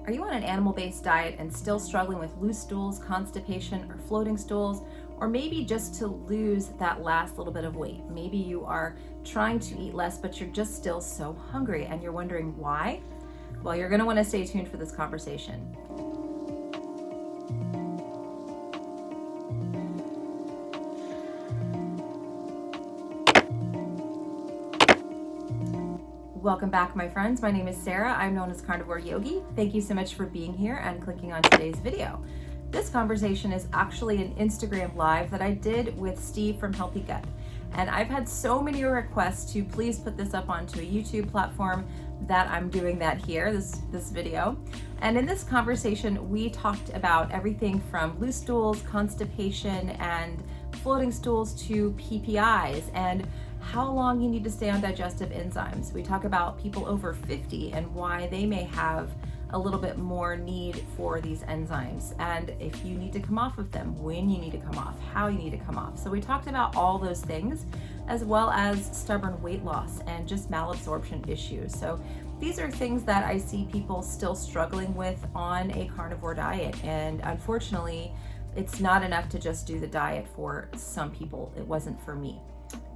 Are you on an animal-based diet and still struggling with loose stools, constipation, or floating stools? Or maybe just to lose that last little bit of weight. Maybe you are trying to eat less, but you're just still so hungry and you're wondering why? Well, you're gonna wanna stay tuned for this conversation. Welcome back, my friends. My name is Sarah. I'm known as Carnivore Yogi. Thank you so much for being here and clicking on today's video. This conversation is actually an Instagram live that I did with Steve from Healthy Gut. And I've had so many requests to please put this up onto a YouTube platform that I'm doing that here, this video. And in this conversation, we talked about everything from loose stools, constipation, and floating stools to PPIs, and how long you need to stay on digestive enzymes. We talk about people over 50 and why they may have a little bit more need for these enzymes, and if you need to come off of them, when you need to come off, how you need to come off. So we talked about all those things, as well as stubborn weight loss and just malabsorption issues. So these are things that I see people still struggling with on a carnivore diet, and unfortunately, it's not enough to just do the diet for some people. It wasn't for me.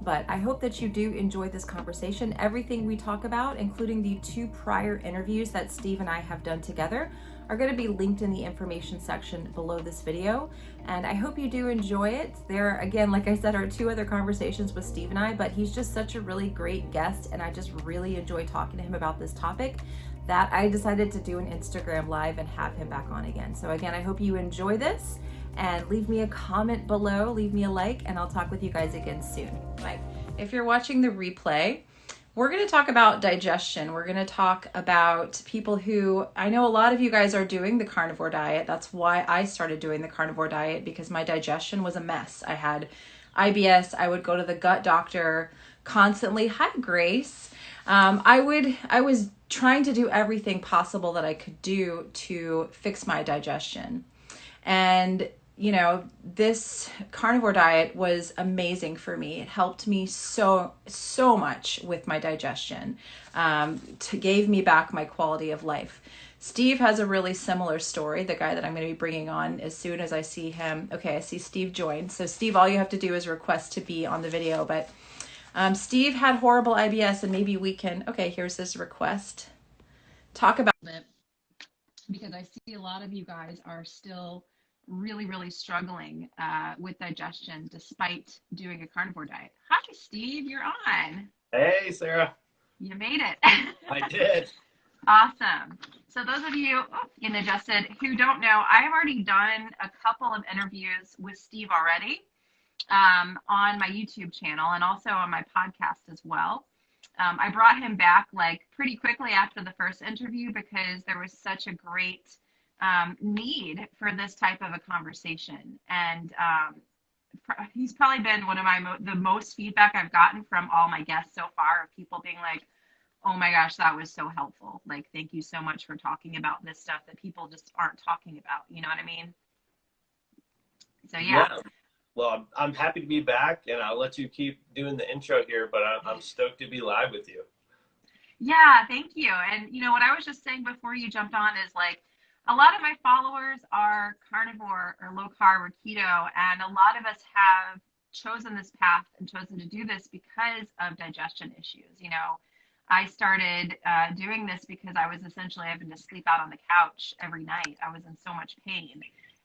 But I hope that you do enjoy this conversation. Everything we talk about, including the 2 prior interviews that Steve and I have done together, are going to be linked in the information section below this video. And I hope you do enjoy it. There, again, like I said, are 2 other conversations with Steve and I, but he's just such a really great guest, and I just really enjoy talking to him about this topic that I decided to do an Instagram live and have him back on again. So again, I hope you enjoy this. And leave me a comment below, leave me a like, and I'll talk with you guys again soon. Like, if you're watching the replay, we're gonna talk about digestion. We're gonna talk about people who, I know a lot of you guys are doing the carnivore diet. That's why I started doing the carnivore diet, because my digestion was a mess. I had IBS, I would go to the gut doctor constantly. Hi, Grace. I was trying to do everything possible that I could do to fix my digestion. And you know, this carnivore diet was amazing for me. It helped me so much with my digestion, gave me back my quality of life. Steve has a really similar story, the guy that I'm going to be bringing on as soon as I see him. Okay, I see Steve join. So Steve, all you have to do is request to be on the video. But Steve had horrible IBS, and maybe we can, okay, here's his request. Talk about it, because I see a lot of you guys are still really struggling with digestion despite doing a carnivore diet. Hi, Steve, you're on. Hey, Sarah. You made it. I did. Awesome. So those of you in Digested who don't know, I have already done a couple of interviews with Steve already on my YouTube channel and also on my podcast as well. I brought him back like pretty quickly after the first interview because there was such a great need for this type of a conversation, and he's probably been one of the most feedback I've gotten from all my guests so far, of people being like, oh my gosh, that was so helpful, like thank you so much for talking about this stuff that people just aren't talking about, you know what I mean? So yeah. Well, I'm happy to be back, and I'll let you keep doing the intro here, but I'm stoked to be live with you. Yeah, thank you. And you know what I was just saying before you jumped on is, like, a lot of my followers are carnivore or low carb or keto, and a lot of us have chosen this path and chosen to do this because of digestion issues. You know, I started doing this because I was essentially having to sleep out on the couch every night. I was in so much pain,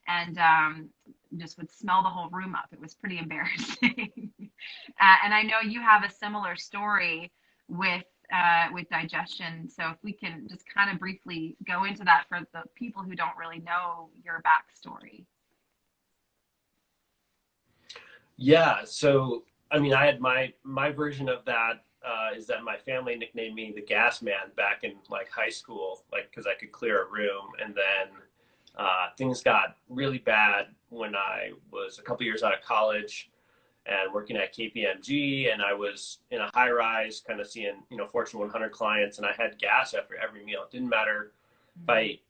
and just would smell the whole room up. It was pretty embarrassing. And I know you have a similar story with digestion. So if we can just kind of briefly go into that for the people who don't really know your backstory. Yeah. So, I mean, I had my version of that is that my family nicknamed me the gas man back in like high school, like, cause I could clear a room. And then things got really bad when I was a couple years out of college and working at KPMG, and I was in a high rise kind of seeing, you know, Fortune 100 clients, and I had gas after every meal. It didn't matter if I ate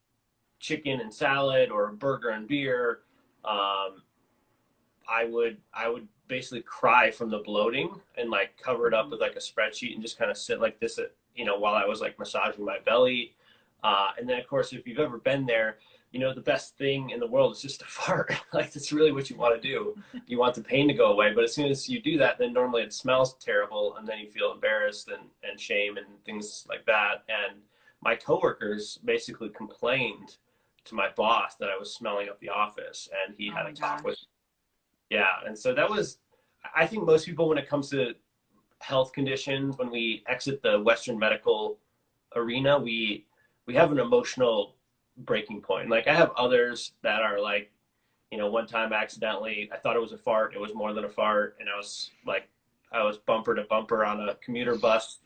chicken and salad or a burger and beer. I would basically cry from the bloating and like cover it up with like a spreadsheet and just kind of sit like this, you know, while I was like massaging my belly. And then, of course, if you've ever been there, you know, the best thing in the world is just to fart. Like, that's really what you want to do. You want the pain to go away. But as soon as you do that, then normally it smells terrible. And then you feel embarrassed and shame and things like that. And my coworkers basically complained to my boss that I was smelling up the office, and he Oh had my a talk with, gosh. yeah. And so that was, I think most people, when it comes to health conditions, when we exit the Western medical arena, we have an emotional breaking point. Like, I have others that are like, you know, one time accidentally, I thought it was a fart. It was more than a fart. And I was bumper to bumper on a commuter bus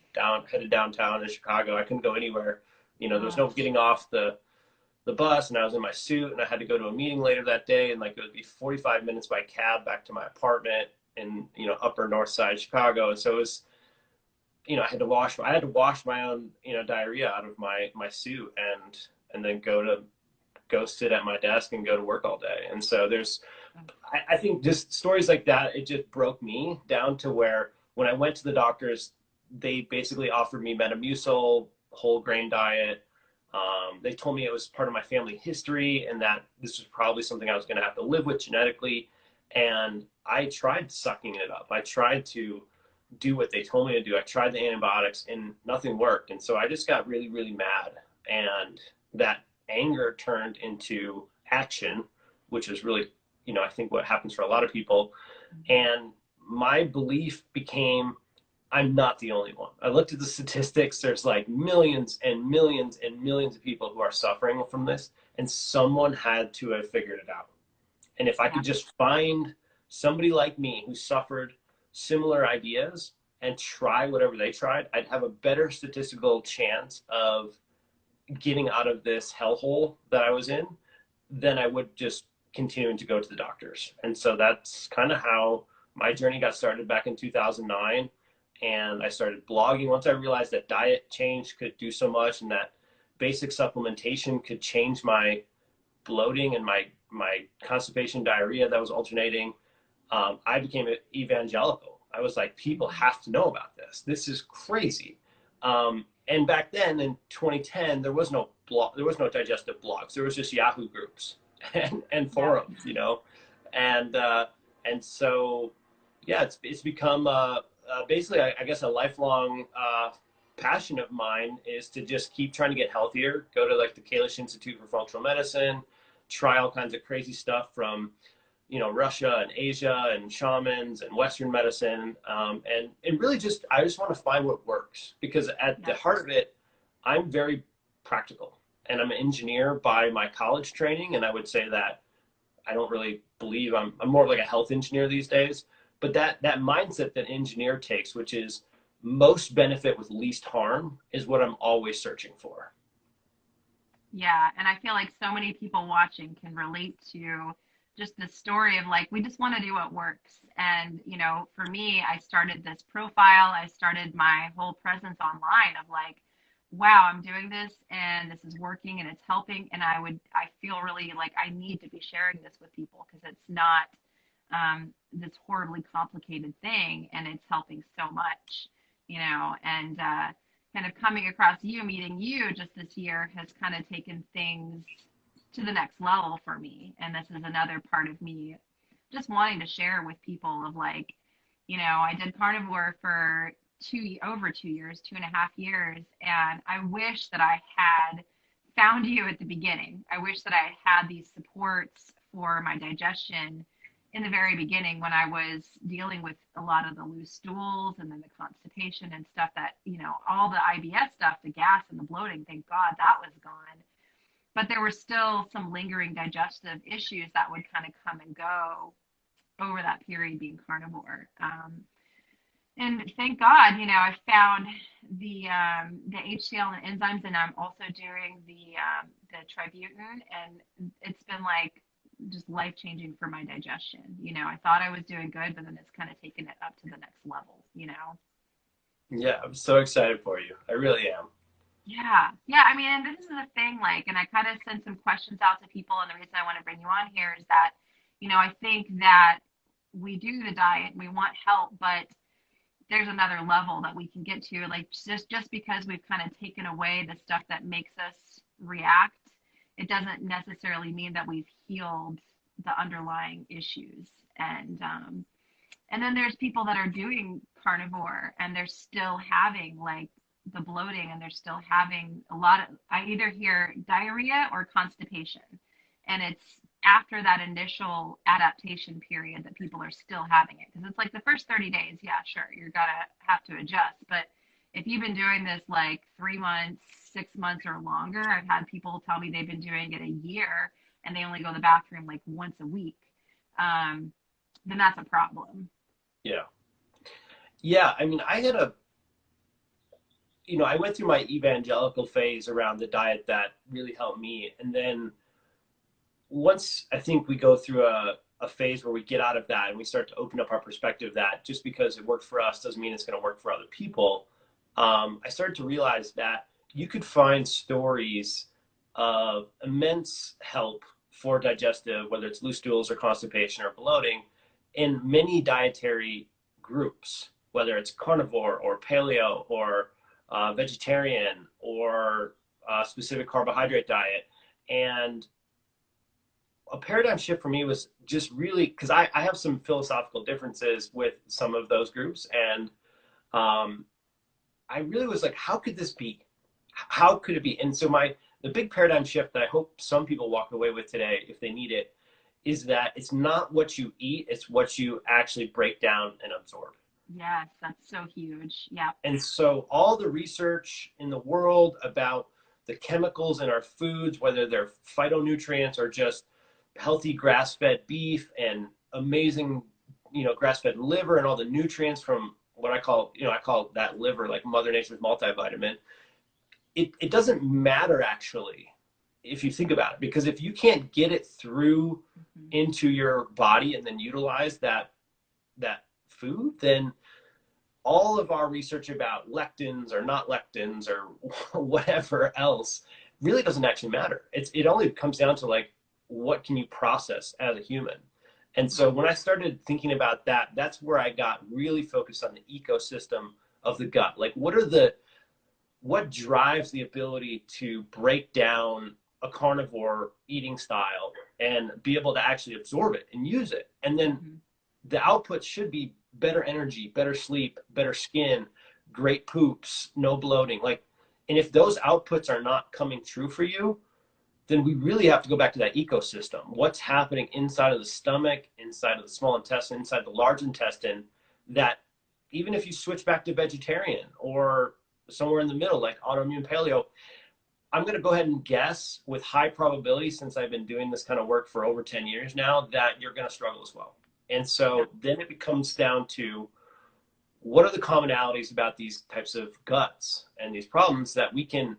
headed downtown in Chicago. I couldn't go anywhere. You know, there was Oh, no getting off the bus, and I was in my suit, and I had to go to a meeting later that day. And like, it would be 45 minutes by cab back to my apartment in, you know, upper north side Chicago. And so it was, you know, I had to wash my own, you know, diarrhea out of my suit, and then go sit at my desk and go to work all day. And so I think just stories like that, it just broke me down to where when I went to the doctors, they basically offered me Metamucil, whole grain diet. They told me it was part of my family history and that this was probably something I was going to have to live with genetically. And I tried sucking it up. I tried to do what they told me to do. I tried the antibiotics and nothing worked. And so I just got really, really mad. And that anger turned into action, which is really, you know, I think what happens for a lot of people. And my belief became, I'm not the only one. I looked at the statistics. There's like millions and millions and millions of people who are suffering from this, and someone had to have figured it out. And if I yeah. could just find somebody like me who suffered similar ideas and try whatever they tried, I'd have a better statistical chance of getting out of this hellhole that I was in than I would just continuing to go to the doctors. And so that's kind of how my journey got started back in 2009. And I started blogging once I realized that diet change could do so much, and that basic supplementation could change my bloating and my constipation, diarrhea that was alternating. I became an evangelical. I was like, people have to know about this. This is crazy. And back then in 2010, there was no blog, there was no digestive blogs. There was just Yahoo groups and Yeah. forums, you know, and so yeah, it's become basically, I guess, a lifelong passion of mine is to just keep trying to get healthier. Go to like the Kalish Institute for Functional Medicine, try all kinds of crazy stuff from, you know, Russia and Asia and shamans and Western medicine. And really just, I just want to find what works, because at the heart of it, I'm very practical, and I'm an engineer by my college training. And I would say that I don't really believe I'm more of like a health engineer these days, but that mindset that engineer takes, which is most benefit with least harm, is what I'm always searching for. Yeah, and I feel like so many people watching can relate to just the story of like, we just want to do what works. And, you know, for me, I started this profile, I started my whole presence online of like, wow, I'm doing this and this is working and it's helping. And I feel really like I need to be sharing this with people because it's not this horribly complicated thing, and it's helping so much, you know, and kind of coming across you, meeting you just this year has kind of taken things to the next level for me. And this is another part of me just wanting to share with people of like, you know, I did carnivore for over 2 years, 2.5 years. And I wish that I had found you at the beginning. I wish that I had these supports for my digestion in the very beginning when I was dealing with a lot of the loose stools and then the constipation and stuff that, you know, all the IBS stuff, the gas and the bloating, thank God that was gone. But there were still some lingering digestive issues that would kind of come and go over that period being carnivore. And thank God, you know, I found the HCl and enzymes, and I'm also doing the tributane, and it's been like just life changing for my digestion. You know, I thought I was doing good, but then it's kind of taken it up to the next level. You know. Yeah, I'm so excited for you. I really am. Yeah, yeah. I mean, and this is the thing, like, and I kind of sent some questions out to people, and the reason I want to bring you on here is that, you know, I think that we do the diet, we want help, but there's another level that we can get to, like just because we've kind of taken away the stuff that makes us react, it doesn't necessarily mean that we've healed the underlying issues. And then there's people that are doing carnivore and they're still having like the bloating, and they're still having a lot of, I either hear diarrhea or constipation. And it's after that initial adaptation period that people are still having it. Because it's like the first 30 days, yeah, sure, you're gonna have to adjust. But if you've been doing this like 3 months, 6 months or longer, I've had people tell me they've been doing it a year and they only go to the bathroom like once a week, then that's a problem. Yeah. Yeah. I mean, I had I went through my evangelical phase around the diet that really helped me. And then once I think we go through a phase where we get out of that and we start to open up our perspective that just because it worked for us doesn't mean it's going to work for other people. I started to realize that you could find stories of immense help for digestive, whether it's loose stools or constipation or bloating, in many dietary groups, whether it's carnivore or paleo or vegetarian or specific carbohydrate diet. And a paradigm shift for me was just really, because I have some philosophical differences with some of those groups. And I really was like, how could this be? How could it be? And so the big paradigm shift that I hope some people walk away with today, if they need it, is that it's not what you eat, it's what you actually break down and absorb. Yes, that's so huge. Yeah. And so all the research in the world about the chemicals in our foods, whether they're phytonutrients or just healthy grass-fed beef and amazing, grass-fed liver and all the nutrients from what I call that liver like Mother Nature's multivitamin. It doesn't matter actually if you think about it, because if you can't get it through into your body and then utilize that food, then all of our research about lectins or not lectins or whatever else really doesn't actually matter. It only comes down to like, what can you process as a human? And so when I started thinking about that, that's where I got really focused on the ecosystem of the gut. Like what drives the ability to break down a carnivore eating style and be able to actually absorb it and use it. And then the output should be better energy, better sleep, better skin, great poops, no bloating. And if those outputs are not coming true for you, then we really have to go back to that ecosystem. What's happening inside of the stomach, inside of the small intestine, inside the large intestine, that even if you switch back to vegetarian or somewhere in the middle, like autoimmune paleo, I'm going to go ahead and guess with high probability, since I've been doing this kind of work for over 10 years now, that you're going to struggle as well. And so then it becomes down to, what are the commonalities about these types of guts and these problems that we can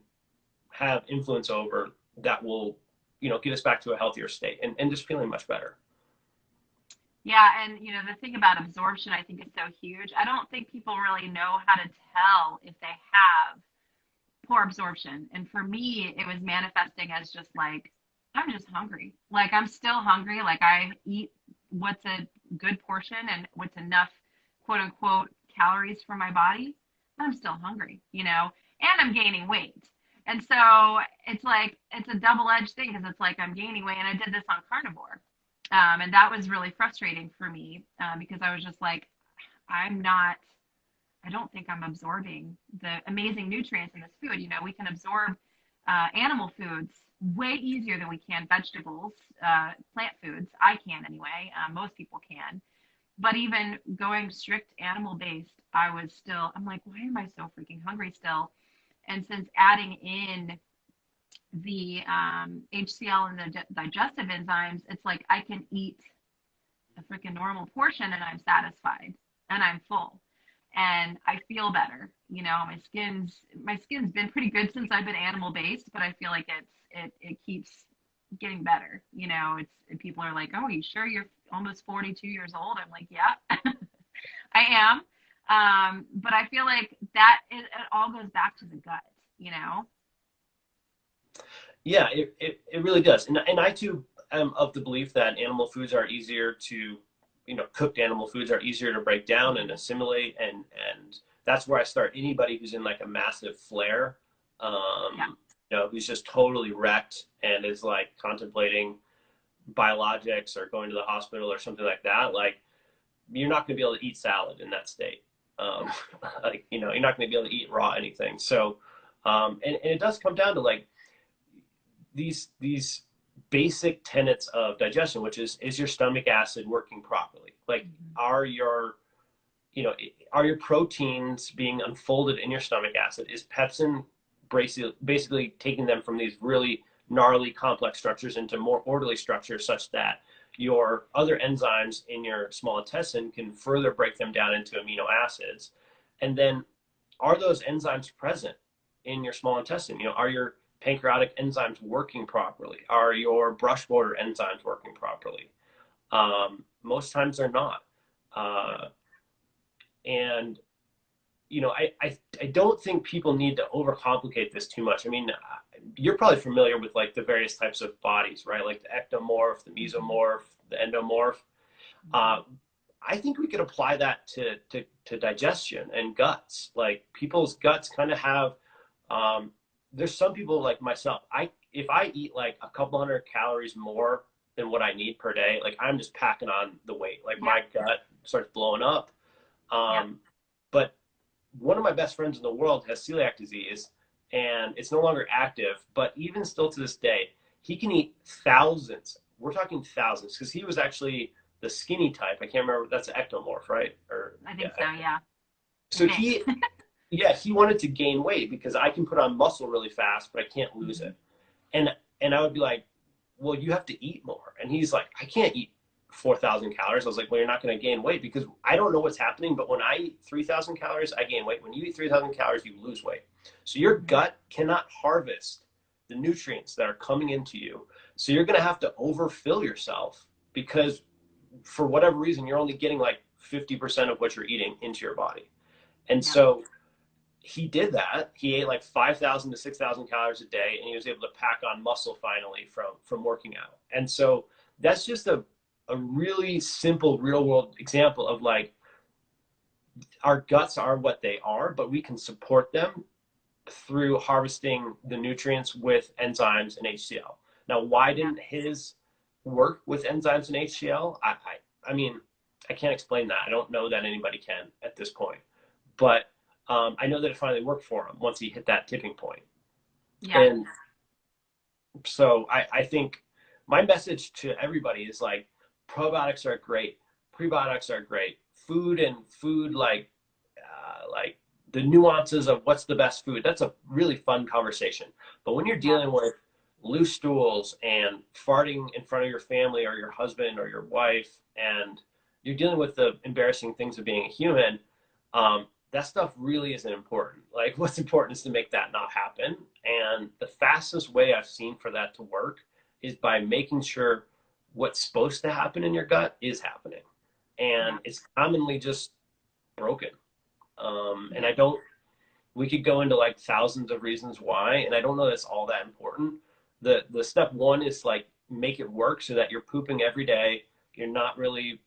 have influence over that will, get us back to a healthier state and just feeling much better. Yeah, and the thing about absorption, I think, is so huge. I don't think people really know how to tell if they have poor absorption. And for me, it was manifesting as just like, I'm just hungry. Like, I'm still hungry. Like, I eat what's a good portion and what's enough, quote unquote, calories for my body. I'm still hungry, and I'm gaining weight. And so it's like, it's a double-edged thing, because it's like I'm gaining weight, and I did this on carnivore. And that was really frustrating for me, because I was just like, I don't think I'm absorbing the amazing nutrients in this food. We can absorb animal foods way easier than we can vegetables, plant foods. I can anyway. Most people can. But even going strict animal-based, I'm like, why am I so freaking hungry still? And since adding in the HCl and the digestive enzymes, it's like I can eat a freaking normal portion and I'm satisfied and I'm full and I feel better. My skin's been pretty good since I've been animal based, but I feel like it keeps getting better. People are like, oh, you sure you're almost 42 years old? I'm like, yeah, I am. But I feel like that it all goes back to the gut, Yeah, it really does. And I too am of the belief that animal foods are easier to, cooked animal foods are easier to break down and assimilate. And that's where I start anybody who's in like a massive flare. you know, who's just totally wrecked and is like contemplating biologics or going to the hospital or something like that, like you're not going to be able to eat salad in that state. Um, like, you know, you're not going to be able to eat raw anything. So, and it does come down to like these basic tenets of digestion, which is your stomach acid working properly? Like, are your, you know, are your proteins being unfolded in your stomach acid? Is pepsin basically taking them from these really gnarly complex structures into more orderly structures such that your other enzymes in your small intestine can further break them down into amino acids? And then are those enzymes present in your small intestine? You know, are your pancreatic enzymes working properly? Are your brush border enzymes working properly? Most times they're not. And you know, I don't think people need to overcomplicate this too much. I mean, you're probably familiar with like the various types of bodies, right? Like the ectomorph, the mesomorph, the endomorph. I think we could apply that to digestion and guts. Like people's guts kind of have, there's some people like myself, if I eat like a couple hundred calories more than what I need per day, like I'm just packing on the weight. Like my gut starts blowing up. But one of my best friends in the world has celiac disease and it's no longer active, but even still to this day, he can eat thousands. We're talking thousands, because he was actually the skinny type. I can't remember. That's an ectomorph, right? Or I think so, yeah. So okay. he wanted to gain weight because I can put on muscle really fast, but I can't lose it. And I would be like, well, you have to eat more. And he's like, I can't eat 4,000 calories. I was like, well, you're not going to gain weight, because I don't know what's happening, but when I eat 3,000 calories, I gain weight. When you eat 3,000 calories, you lose weight. So your gut cannot harvest the nutrients that are coming into you. So you're going to have to overfill yourself, because for whatever reason, you're only getting like 50% of what you're eating into your body. And so he did that. He ate like 5,000 to 6,000 calories a day, and he was able to pack on muscle finally from working out. And so that's just a really simple real world example of like, our guts are what they are, but we can support them through harvesting the nutrients with enzymes and HCl. Now, why didn't his work with enzymes and HCl? I mean, I can't explain that. I don't know that anybody can at this point, but I know that it finally worked for him once he hit that tipping point. And so I think my message to everybody is like, probiotics are great, prebiotics are great, food like the nuances of what's the best food, that's a really fun conversation. But when you're dealing with loose stools and farting in front of your family or your husband or your wife, and you're dealing with the embarrassing things of being a human, that stuff really isn't important. Like, what's important is to make that not happen. And the fastest way I've seen for that to work is by making sure what's supposed to happen in your gut is happening. And it's commonly just broken. And we could go into like thousands of reasons why, and I don't know that's all that important. The step one is like, make it work so that you're pooping every day. You're not really,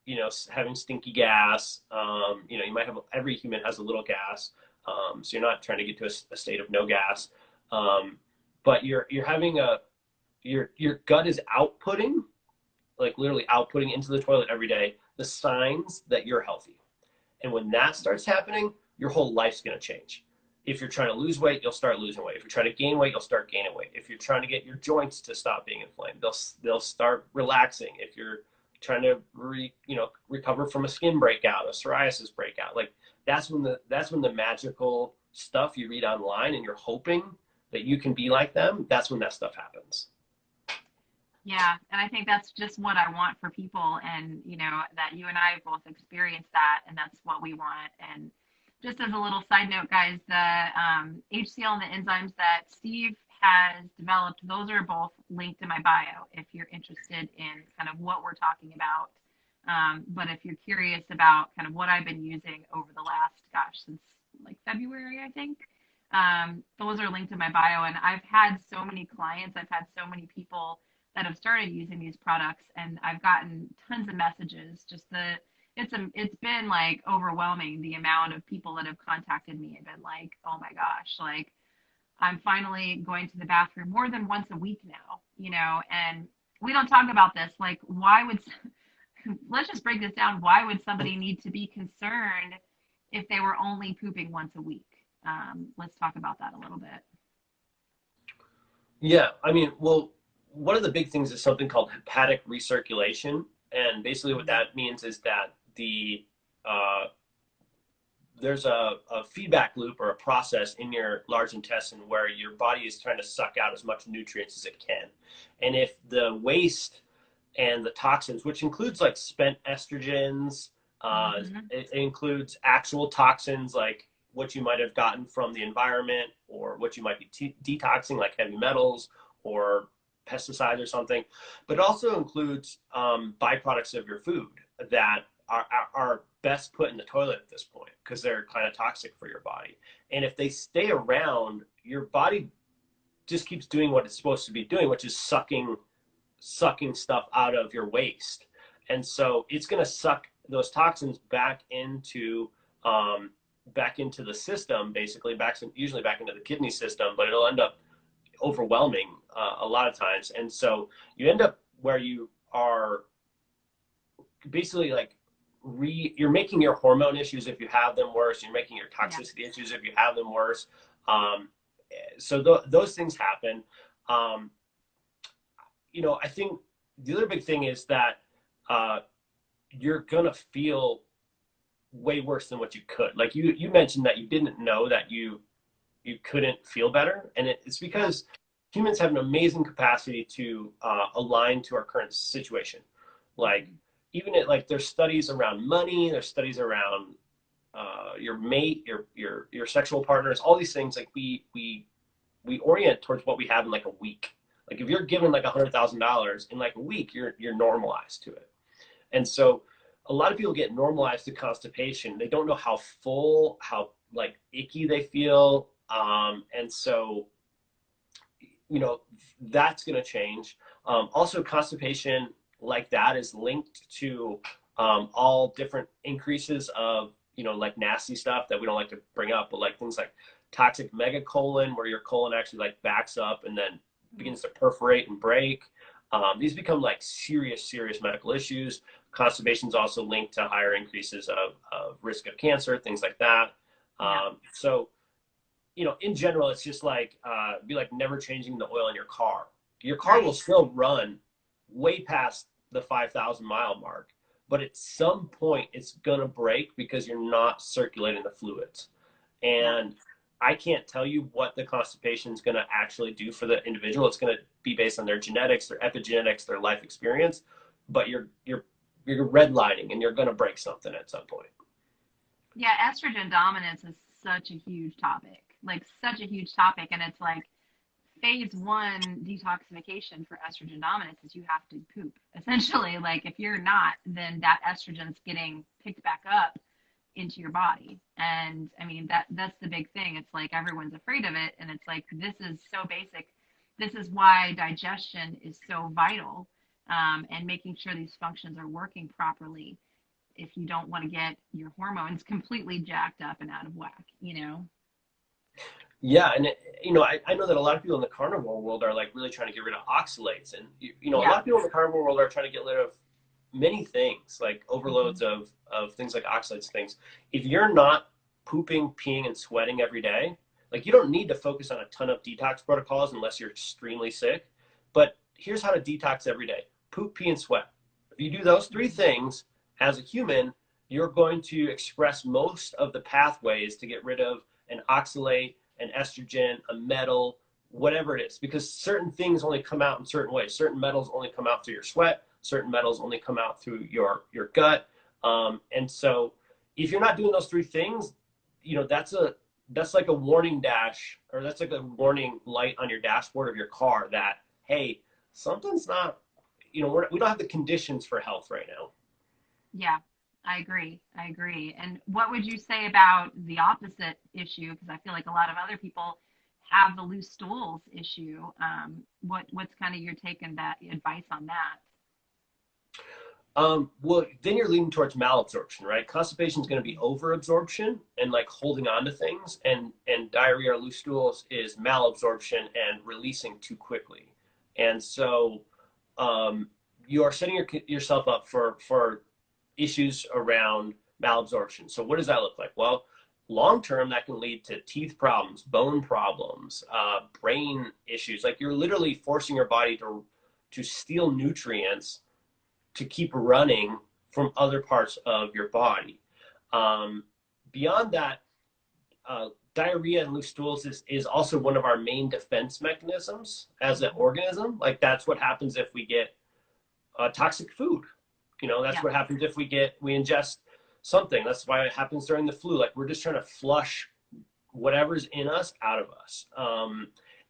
you know, having stinky gas. You know, you might have, every human has a little gas. So you're not trying to get to a state of no gas. But you're having your gut is outputting, like literally outputting into the toilet every day, the signs that you're healthy. And when that starts happening, your whole life's going to change. If you're trying to lose weight, you'll start losing weight. If you're trying to gain weight, you'll start gaining weight. If you're trying to get your joints to stop being inflamed, they'll start relaxing. If you're trying to recover from a skin breakout, a psoriasis breakout, like that's when the magical stuff you read online and you're hoping that you can be like them, that's when that stuff happens. Yeah, and I think that's just what I want for people, and you know, that you and I have both experienced that, and that's what we want. And just as a little side note, guys, the HCl and the enzymes that Steve has developed, those are both linked in my bio if you're interested in kind of what we're talking about. But if you're curious about kind of what I've been using over the last, since like February, I think, those are linked in my bio. And I've had so many clients, I've had so many people that have started using these products, and I've gotten tons of messages. It's been like overwhelming, the amount of people that have contacted me and been like, oh my gosh, like I'm finally going to the bathroom more than once a week now, you know, and we don't talk about this. Like, why would, let's just break this down. Why would somebody need to be concerned if they were only pooping once a week? Let's talk about that a little bit. Yeah, I mean, well, one of the big things is something called hepatic recirculation, and basically what that means is that uh, there's a feedback loop or a process in your large intestine where your body is trying to suck out as much nutrients as it can, and if the waste and the toxins, which includes like spent estrogens, it includes actual toxins like what you might have gotten from the environment or what you might be detoxing, like heavy metals or pesticides or something. But it also includes byproducts of your food that are best put in the toilet at this point because they're kind of toxic for your body. And if they stay around, your body just keeps doing what it's supposed to be doing, which is sucking stuff out of your waste. And so it's going to suck those toxins back into the system, basically usually back into the kidney system, but it'll end up overwhelming a lot of times. And so you end up where you are basically like you're making your hormone issues, if you have them, worse. You're making your toxicity issues if you have them, worse. So those things happen. You know, I think the other big thing is that you're gonna feel way worse than what you could. Like you mentioned that you didn't know that you couldn't feel better, and it's because humans have an amazing capacity to align to our current situation. Like even like there's studies around money, there's studies around your mate, your sexual partners, all these things. Like we orient towards what we have in like a week. Like if you're given like $100,000 in like a week, you're normalized to it. And so a lot of people get normalized to constipation. They don't know how full, how like icky they feel. And so, you know, that's going to change. Also constipation like that is linked to all different increases of, you know, like nasty stuff that we don't like to bring up, but like things like toxic megacolon, where your colon actually like backs up and then begins to perforate and break. These become like serious medical issues. Constipation is also linked to higher increases of risk of cancer, things like that. So, you know, in general, it's just like, be like never changing the oil in your car. Your car will still run way past the 5,000 mile mark, but at some point it's going to break because you're not circulating the fluids. And I can't tell you what the constipation is going to actually do for the individual. It's going to be based on their genetics, their epigenetics, their life experience, but you're redlining and you're going to break something at some point. Yeah, estrogen dominance is such a huge topic, like such a huge topic. And it's like phase one detoxification for estrogen dominance is you have to poop. Essentially, like if you're not, then that estrogen's getting picked back up into your body. And I mean, that's the big thing. It's like everyone's afraid of it. And it's like, this is so basic. This is why digestion is so vital, and making sure these functions are working properly if you don't want to get your hormones completely jacked up and out of whack, you know? Yeah. And, you know, I know that a lot of people in the carnivore world are like really trying to get rid of oxalates. And, you know, a lot of people in the carnivore world are trying to get rid of many things, like overloads of things like oxalates things. If you're not pooping, peeing, and sweating every day, like you don't need to focus on a ton of detox protocols unless you're extremely sick. But here's how to detox every day: poop, pee, and sweat. If you do those three things as a human, you're going to express most of the pathways to get rid of an oxalate, an estrogen, a metal, whatever it is, because certain things only come out in certain ways. Certain metals only come out through your sweat. Certain metals only come out through your gut. And so if you're not doing those three things, you know, that's like a warning dash, or that's like a warning light on your dashboard of your car that, hey, something's not, you know, we don't have the conditions for health right now. Yeah, I agree. And what would you say about the opposite issue? Because I feel like a lot of other people have the loose stools issue. What's kind of your take and that advice on that? Well, then you're leaning towards malabsorption, right? Constipation is going to be overabsorption and like holding on to things, and diarrhea or loose stools is malabsorption and releasing too quickly. And so you are setting yourself up for issues around malabsorption. So what does that look like? Well, long term, that can lead to teeth problems, bone problems, brain issues. Like you're literally forcing your body to steal nutrients to keep running from other parts of your body. Beyond that, diarrhea and loose stools is also one of our main defense mechanisms as an organism. Like that's what happens if we get toxic food. You know, that's what happens if we ingest something. That's why it happens during the flu. Like we're just trying to flush whatever's in us out of us.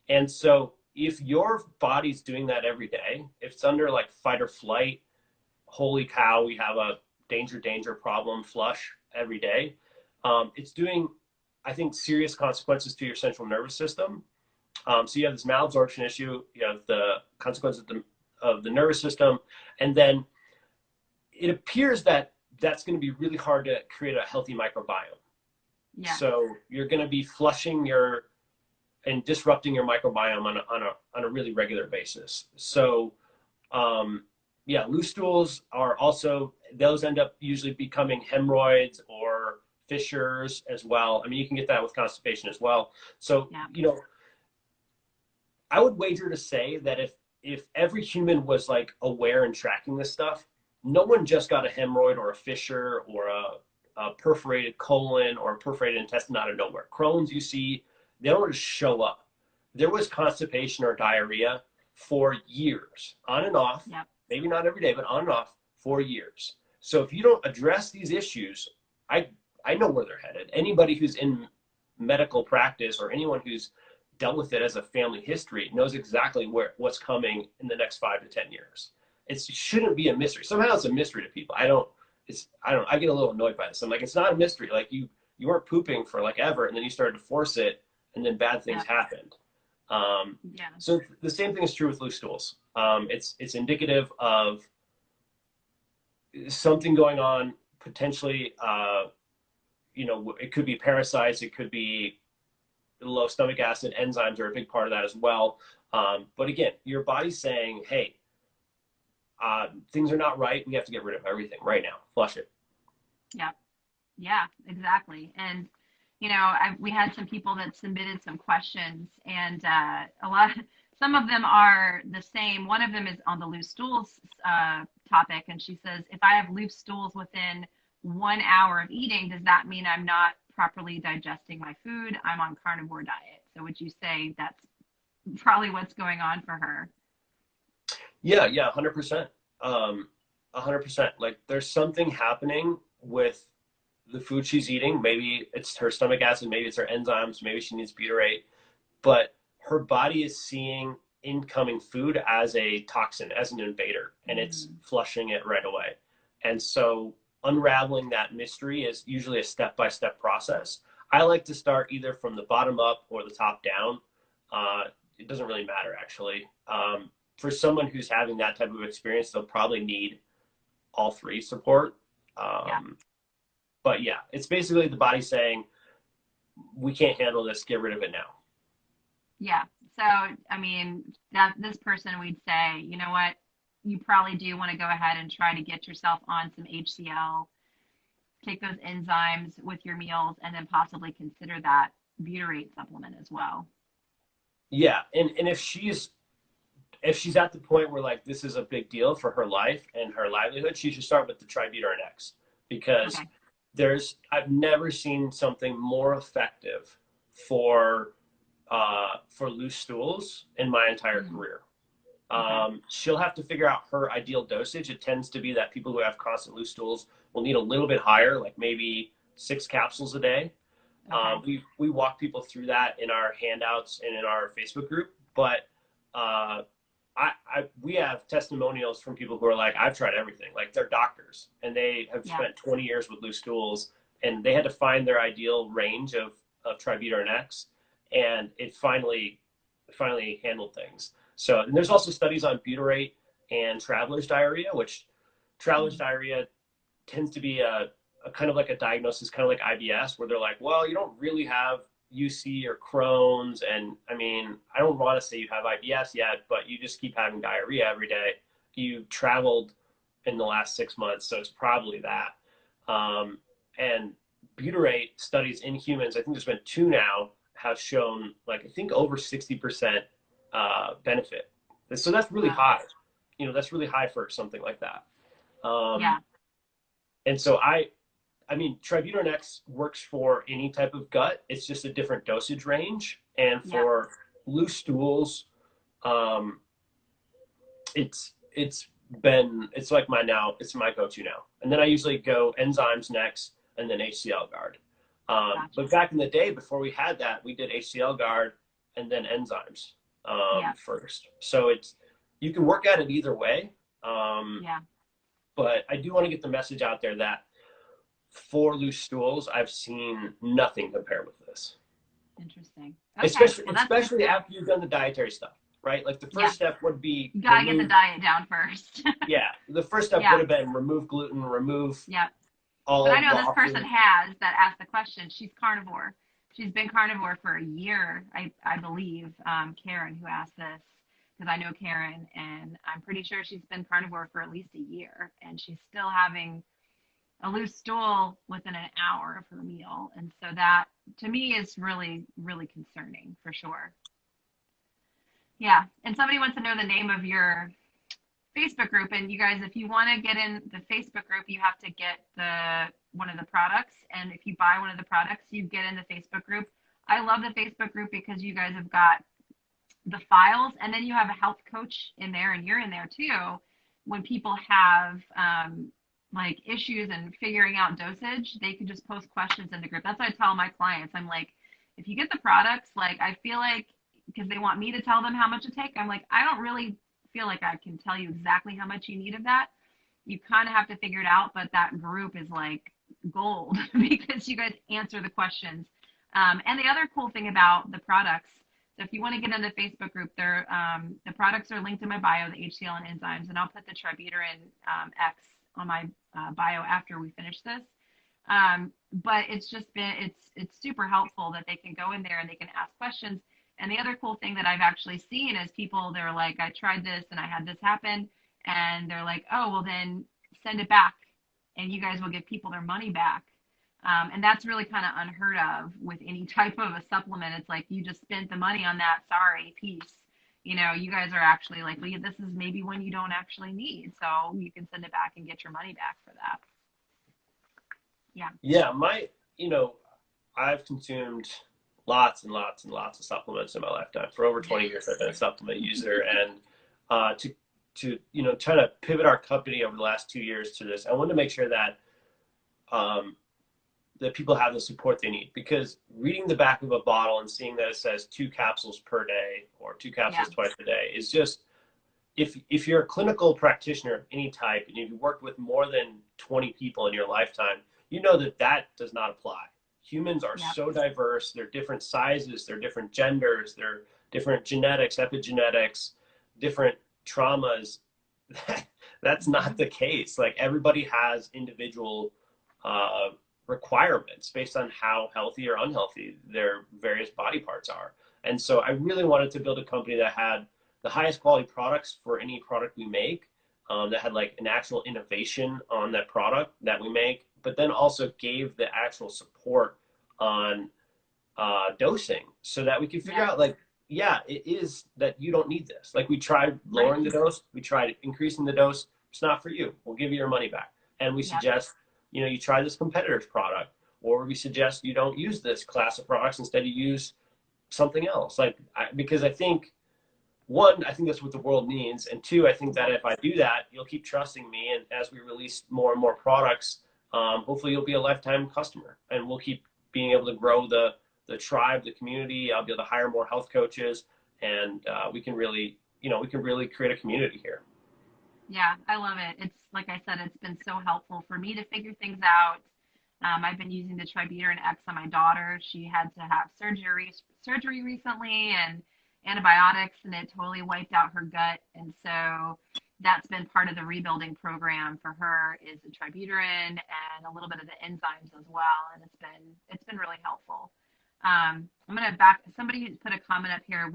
And so if your body's doing that every day, if it's under like fight or flight, holy cow, we have a danger problem flush every day. It's doing, I think, serious consequences to your central nervous system. So you have this malabsorption issue, you have the consequences of the nervous system, and then it appears that that's going to be really hard to create a healthy microbiome. Yeah. So you're going to be flushing and disrupting your microbiome on a really regular basis. So, loose stools are also, those end up usually becoming hemorrhoids or fissures as well. I mean, you can get that with constipation as well. So, I would wager to say that if every human was like aware and tracking this stuff, no one just got a hemorrhoid or a fissure or a perforated colon or a perforated intestine out of nowhere. Crohn's, you see, they don't just show up. There was constipation or diarrhea for years, on and off, maybe not every day, but on and off for years. So if you don't address these issues, I know where they're headed. Anybody who's in medical practice or anyone who's dealt with it as a family history knows exactly what's coming in the next 5 to 10 years. It shouldn't be a mystery. Somehow it's a mystery to people. I get a little annoyed by this. I'm like, it's not a mystery. Like you weren't pooping for like ever, and then you started to force it, and then bad things happened. So the same thing is true with loose stools. It's indicative of something going on potentially. It could be parasites. It could be low stomach acid. Enzymes are a big part of that as well. But again, your body's saying, hey, things are not right. We have to get rid of everything right now. Flush it. Yeah, exactly. And we had some people that submitted some questions, and some of them are the same. One of them is on the loose stools topic, and she says, if I have loose stools within 1 hour of eating, does that mean I'm not properly digesting my food? I'm on carnivore diet. So would you say that's probably what's going on for her? Yeah, 100%. 100%. Like there's something happening with the food she's eating. Maybe it's her stomach acid, maybe it's her enzymes, maybe she needs butyrate, but her body is seeing incoming food as a toxin, as an invader, and it's flushing it right away. And so unraveling that mystery is usually a step-by-step process. I like to start either from the bottom up or the top down. It doesn't really matter, actually. For someone who's having that type of experience, they'll probably need all three support. But yeah, it's basically the body saying, we can't handle this, get rid of it now. Yeah. So, I mean, this person, we'd say, you know what, you probably do want to go ahead and try to get yourself on some HCl, take those enzymes with your meals, and then possibly consider that butyrate supplement as well. Yeah. And if she's at the point where like this is a big deal for her life and her livelihood, she should start with the Tributyrin X, because I've never seen something more effective for loose stools in my entire career. She'll have to figure out her ideal dosage. It tends to be that people who have constant loose stools will need a little bit higher, like maybe 6 capsules a day. We walk people through that in our handouts and in our Facebook group, but we have testimonials from people who are like, I've tried everything. Like they're doctors and they have spent 20 years with loose stools, and they had to find their ideal range of Tributyrin X, and it finally handled things. So, and there's also studies on butyrate and traveler's diarrhea, which traveler's diarrhea tends to be a kind of like a diagnosis, kind of like IBS, where they're like, well, you don't really have UC or Crohn's. And I mean, I don't want to say you have IBS yet, but you just keep having diarrhea every day. You traveled in the last 6 months, so it's probably that. And butyrate studies in humans, I think there's been 2 now, have shown like, I think over 60% benefit. So that's really high. You know, that's really high for something like that. And so I mean, Tributyrin X works for any type of gut. It's just a different dosage range. And for loose stools, it's like it's my go-to now. And then I usually go Enzymes next, and then HCl guard. But back in the day, before we had that, we did HCl guard and then Enzymes first. So you can work at it either way. But I do want to get the message out there that for loose stools, I've seen nothing compared with this. Interesting. Okay. Especially after you've done the dietary stuff, right? Like the first step would be you gotta get the diet down first. The first step would have been remove gluten, remove all. But I know this person that asked the question. She's carnivore. She's been carnivore for a year, I believe. Karen, who asked this, because I know Karen, and I'm pretty sure she's been carnivore for at least a year, and she's still having a loose stool within an hour of her meal. And so that to me is really, really concerning for sure. Yeah. And somebody wants to know the name of your Facebook group. And you guys, if you want to get in the Facebook group, you have to get one of the products. And if you buy one of the products, you get in the Facebook group. I love the Facebook group because you guys have got the files, and then you have a health coach in there, and you're in there too. When people have, like issues and figuring out dosage, they can just post questions in the group. That's what I tell my clients. I'm like, if you get the products, like I feel like, because they want me to tell them how much to take, I'm like, I don't really feel like I can tell you exactly how much you need of that. You kind of have to figure it out, but that group is like gold because you guys answer the questions. And the other cool thing about the products, so if you want to get in the Facebook group, the products are linked in my bio, the HCl and Enzymes, and I'll put the Tributyrin X on my bio after we finish this. But it's just been, it's super helpful that they can go in there and they can ask questions. And the other cool thing that I've actually seen is people, they're like, I tried this and I had this happen. And they're like, oh, well then send it back and you guys will give people their money back. And that's really kind of unheard of with any type of a supplement. It's like, you just spent the money on that, sorry, peace. You know, you guys are actually like, well, this is maybe one you don't actually need. So you can send it back and get your money back for that. Yeah. Yeah. I've consumed lots and lots and lots of supplements in my lifetime. For over 20 years, I've been a supplement user. And to try to pivot our company over the last 2 years to this, I wanted to make sure that that people have the support they need, because reading the back of a bottle and seeing that it says 2 capsules per day or 2 capsules twice a day is just, if you're a clinical practitioner of any type and you've worked with more than 20 people in your lifetime, you know that does not apply. Humans are so diverse. They're different sizes, they're different genders, they're different genetics, epigenetics, different traumas. That's not the case. Like, everybody has individual requirements based on how healthy or unhealthy their various body parts are. And so I really wanted to build a company that had the highest quality products for any product we make, that had like an actual innovation on that product that we make, but then also gave the actual support on dosing, so that we could figure out like, it is that you don't need this. Like, we tried lowering the dose, we tried increasing the dose. It's not for you. We'll give you your money back. And we suggest, you try this competitor's product, or we suggest you don't use this class of products. Instead, you use something else. Because I think, one, I think that's what the world needs. And two, I think that if I do that, you'll keep trusting me. And as we release more and more products, hopefully you'll be a lifetime customer, and we'll keep being able to grow the tribe, the community. I'll be able to hire more health coaches, and we can really create a community here. Yeah, I love it. It's like I said, it's been so helpful for me to figure things out. I've been using the Tributyrin X on my daughter. She had to have surgery recently and antibiotics, and it totally wiped out her gut. And so that's been part of the rebuilding program for her, is the tributyrin and a little bit of the enzymes as well. And it's been really helpful. I'm going to somebody put a comment up here.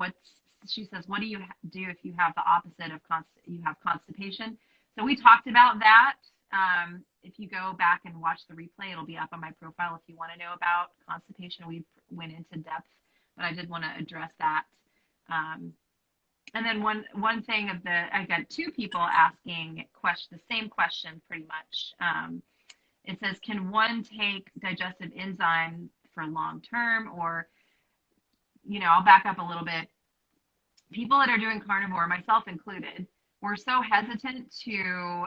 She says, what do you do if you have the opposite of you have constipation? So we talked about that. If you go back and watch the replay, it'll be up on my profile if you want to know about constipation. We went into depth, but I did want to address that. And then one thing I got two people asking the same question pretty much. It says, can one take digestive enzyme for long term? Or, I'll back up a little bit. People that are doing carnivore, myself included, we're so hesitant to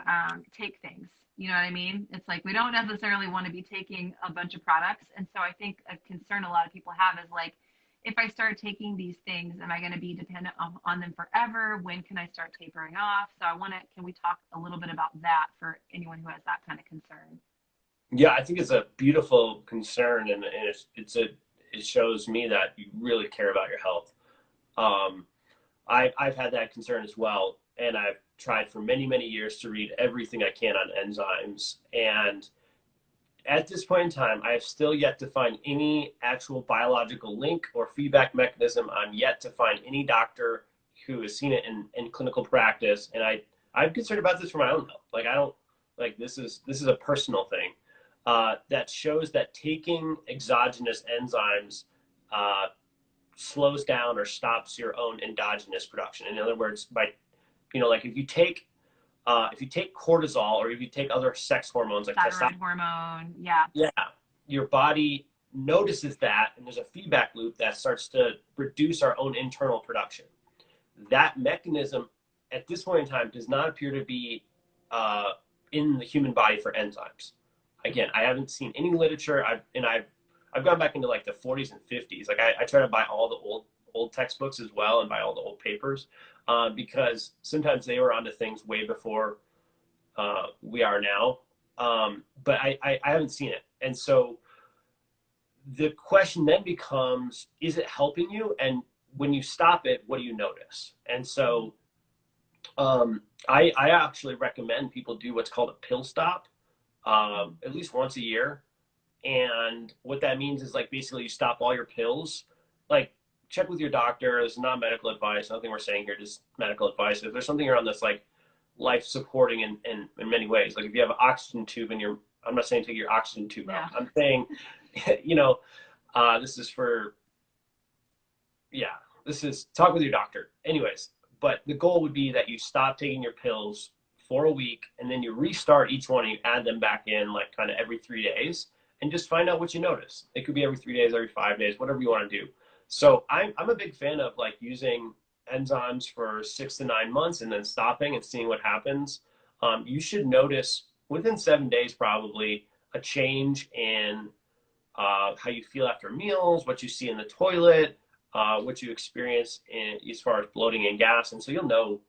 take things. You know what I mean? It's like we don't necessarily want to be taking a bunch of products. And so I think a concern a lot of people have is like, if I start taking these things, am I going to be dependent on them forever? When can I start tapering off? So can we talk a little bit about that for anyone who has that kind of concern? Yeah, I think it's a beautiful concern, and it shows me that you really care about your health. I've had that concern as well, and I've tried for many, many years to read everything I can on enzymes. And at this point in time, I have still yet to find any actual biological link or feedback mechanism. I'm yet to find any doctor who has seen it in clinical practice. And I'm concerned about this for my own health. This is a personal thing that shows that taking exogenous enzymes slows down or stops your own endogenous production. In other words, if you take cortisol, or if you take other sex hormones like thyroid hormone, yeah, your body notices that, and there's a feedback loop that starts to reduce our own internal production. That mechanism at this point in time does not appear to be in the human body for enzymes. Again, I haven't seen any literature. I've gone back into like the 40s and 50s. Like I try to buy all the old textbooks as well, and buy all the old papers, because sometimes they were onto things way before we are now. But I haven't seen it. And so the question then becomes, is it helping you? And when you stop it, what do you notice? And so I actually recommend people do what's called a pill stop, at least once a year. And what that means is like basically you stop all your pills. Like, check with your doctor. This is not medical advice. Nothing we're saying here, just medical advice. If there's something around this like life supporting in many ways, like if you have an oxygen tube in your, I'm not saying take your oxygen tube out. I'm saying, this is talk with your doctor. Anyways, but the goal would be that you stop taking your pills for a week, and then you restart each one and you add them back in like kind of every 3 days, and just find out what you notice. It could be every 3 days, every 5 days, whatever you want to do. So I'm a big fan of like using enzymes for 6 to 9 months and then stopping and seeing what happens. You should notice within 7 days probably a change in how you feel after meals, what you see in the toilet, what you experience as far as bloating and gas. And so you'll know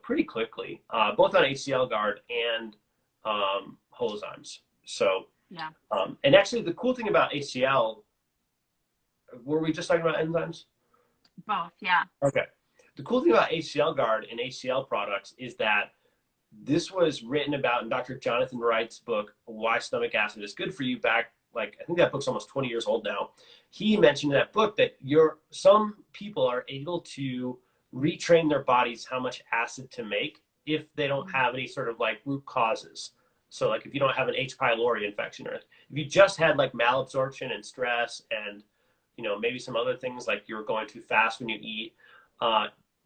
pretty quickly, both on HCl guard and Holozymes. So yeah. And actually the cool thing about HCl, were we just talking about enzymes? Both, yeah. Okay. The cool thing about HCl guard and HCl products is that this was written about in Dr. Jonathan Wright's book, Why Stomach Acid is Good for You, back, like, I think that book's almost 20 years old now. He mentioned in that book that some people are able to retrain their bodies how much acid to make if they don't have any sort of like root causes. So like if you don't have an H. pylori infection, or if you just had like malabsorption and stress and maybe some other things, like you're going too fast when you eat,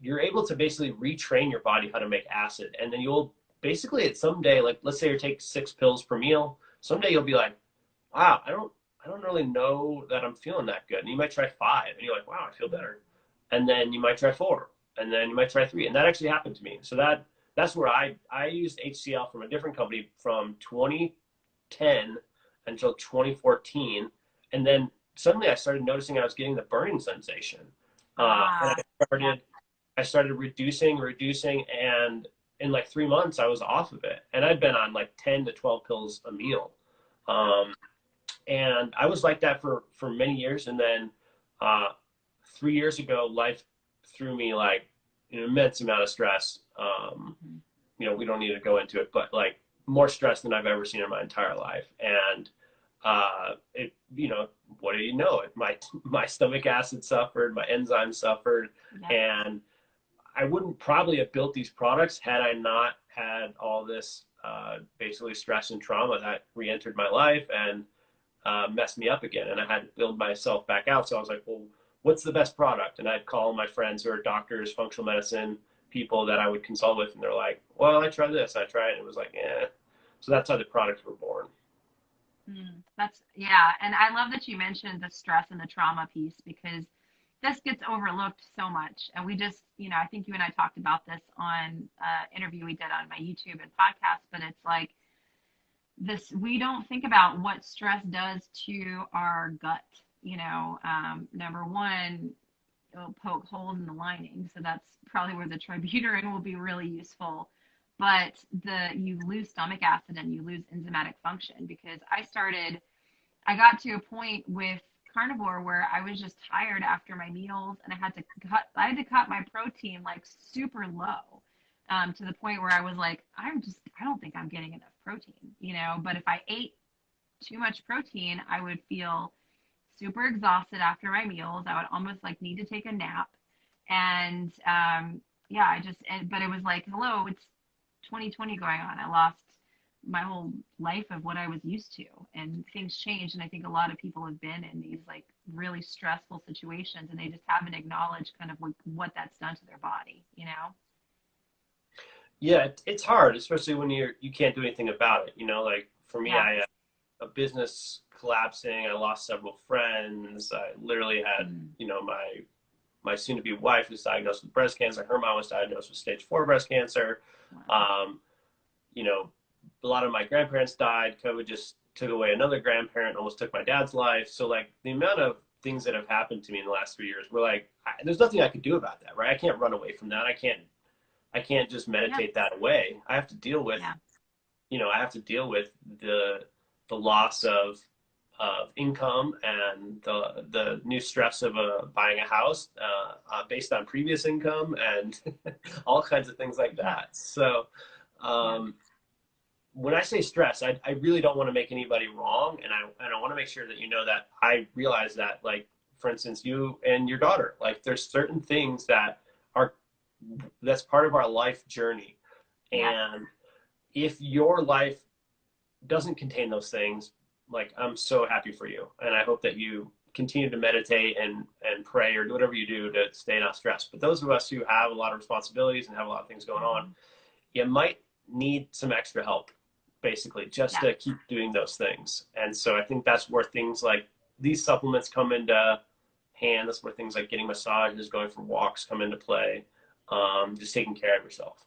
you're able to basically retrain your body how to make acid. And then you'll basically at someday, like let's say you take 6 pills per meal, someday you'll be like, wow, I don't really know that I'm feeling that good. And you might try 5 and you're like, wow, I feel better. And then you might try 4, and then you might try 3. And that actually happened to me. So that's where I used HCl from a different company from 2010 until 2014. And then suddenly I started noticing I was getting the burning sensation. And I started reducing, and in like 3 months I was off of it. And I'd been on like 10 to 12 pills a meal. And I was like that for many years. And then 3 years ago, life threw me like an immense amount of stress. you know, we don't need to go into it, but like more stress than I've ever seen in my entire life. And it, you know, what do you know? My stomach acid suffered, my enzymes suffered, and I wouldn't probably have built these products had I not had all this basically stress and trauma that re-entered my life and messed me up again. And I had to build myself back out. So I was like, well, what's the best product? And I'd call my friends who are doctors, functional medicine people that I would consult with, and they're like, well, I tried this, I tried it, and it was like, eh. So that's how the products were born. Yeah. And I love that you mentioned the stress and the trauma piece, because this gets overlooked so much. And we just, you know, I think you and I talked about this on an interview we did on my YouTube and podcast, but it's like this, we don't think about what stress does to our gut. You know, number one, it'll poke holes in the lining. So that's probably where the tributary will be really useful. But you lose stomach acid and you lose enzymatic function, because I got to a point with Carnivore where I was just tired after my meals, and I had to cut my protein like super low, to the point where I was like, I don't think I'm getting enough protein, you know. But if I ate too much protein, I would feel super exhausted after my meals. I would almost like need to take a nap. And but it was like, hello, it's 2020 going on. I lost my whole life of what I was used to, and things changed. And I think a lot of people have been in these like really stressful situations, and they just haven't acknowledged kind of what that's done to their body, you know? Yeah, it's hard, especially when you can't do anything about it. You know, like for me, I had a business collapsing. I lost several friends. I literally had, you know, my soon-to-be wife was diagnosed with breast cancer. Her mom was diagnosed with stage 4 breast cancer. You know, a lot of my grandparents died. COVID just took away another grandparent, almost took my dad's life. So like the amount of things that have happened to me in the last 3 years, we're like, there's nothing I could do about that, right? I can't run away from that. I can't just meditate that away. I have to deal with, you know, I have to deal with the loss of income and the new stress of buying a house based on previous income and all kinds of things like that. So when I say stress, I really don't want to make anybody wrong, and I want to make sure that you know that I realize that, like, for instance, you and your daughter, like, there's certain things that's part of our life journey, and if your life doesn't contain those things, like, I'm so happy for you, and I hope that you continue to meditate and pray or do whatever you do to stay not stressed. But those of us who have a lot of responsibilities and have a lot of things going on, you might need some extra help, basically, just to keep doing those things. And so I think that's where things like these supplements come into hand. That's where things like getting massages, going for walks come into play, just taking care of yourself.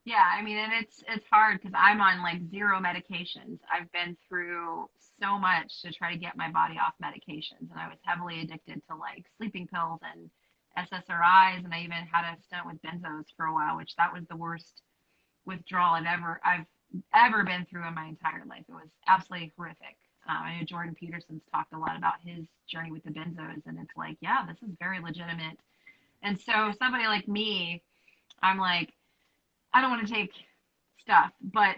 Yeah, I mean, and it's hard because I'm on like 0 medications. I've been through so much to try to get my body off medications, and I was heavily addicted to like sleeping pills and SSRIs, and I even had a stint with benzos for a while, which that was the worst withdrawal I've ever been through in my entire life. It was absolutely horrific. I know Jordan Peterson's talked a lot about his journey with the benzos, and it's like, yeah, this is very legitimate. And so somebody like me, I'm like, I don't want to take stuff, but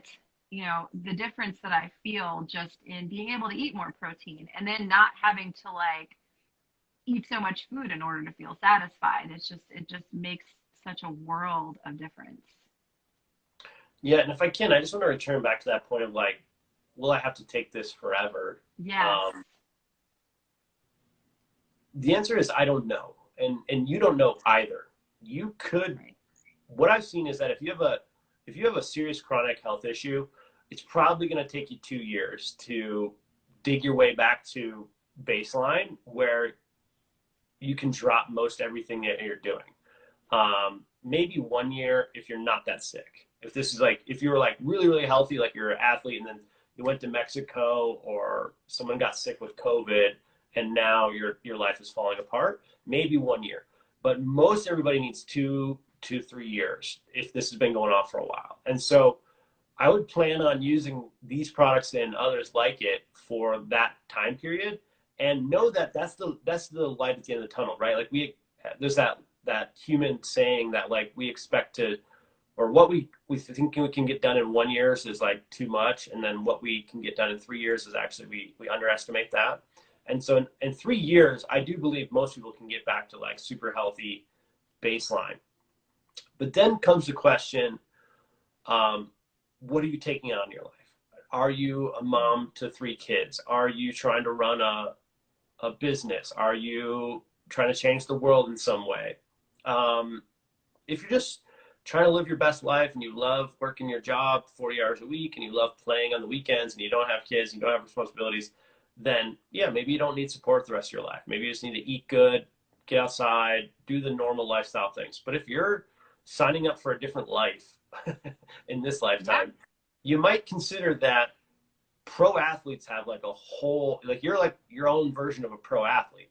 you know, the difference that I feel just in being able to eat more protein and then not having to like eat so much food in order to feel satisfied. It just makes such a world of difference. Yeah, and if I can, I just want to return back to that point of like, will I have to take this forever? Yes. The answer is I don't know, and you don't know either. You could. Right. What I've seen is that if you have a serious chronic health issue, it's probably going to take you 2 years to dig your way back to baseline where you can drop most everything that you're doing. Maybe 1 year if you're not that sick. If this is like, if you were like really, really healthy, like you're an athlete and then you went to Mexico or someone got sick with COVID and now your life is falling apart, maybe 1 year. But most everybody needs 2 to 3 years if this has been going on for a while. And so I would plan on using these products and others like it for that time period, and know that that's the light at the end of the tunnel, right? Like there's that human saying that like we expect to or what we think we can get done in 1 year is like too much. And then what we can get done in 3 years is actually, we underestimate that. And so in 3 years, I do believe most people can get back to like super healthy baseline. But then comes the question, what are you taking on in your life? Are you a mom to 3 kids? Are you trying to run a business? Are you trying to change the world in some way? If you're just trying to live your best life and you love working your job 40 hours a week and you love playing on the weekends and you don't have kids, you don't have responsibilities, then yeah, maybe you don't need support the rest of your life. Maybe you just need to eat good, get outside, do the normal lifestyle things. But if you're signing up for a different life in this lifetime, you might consider that pro athletes have like a whole, like you're like your own version of a pro athlete.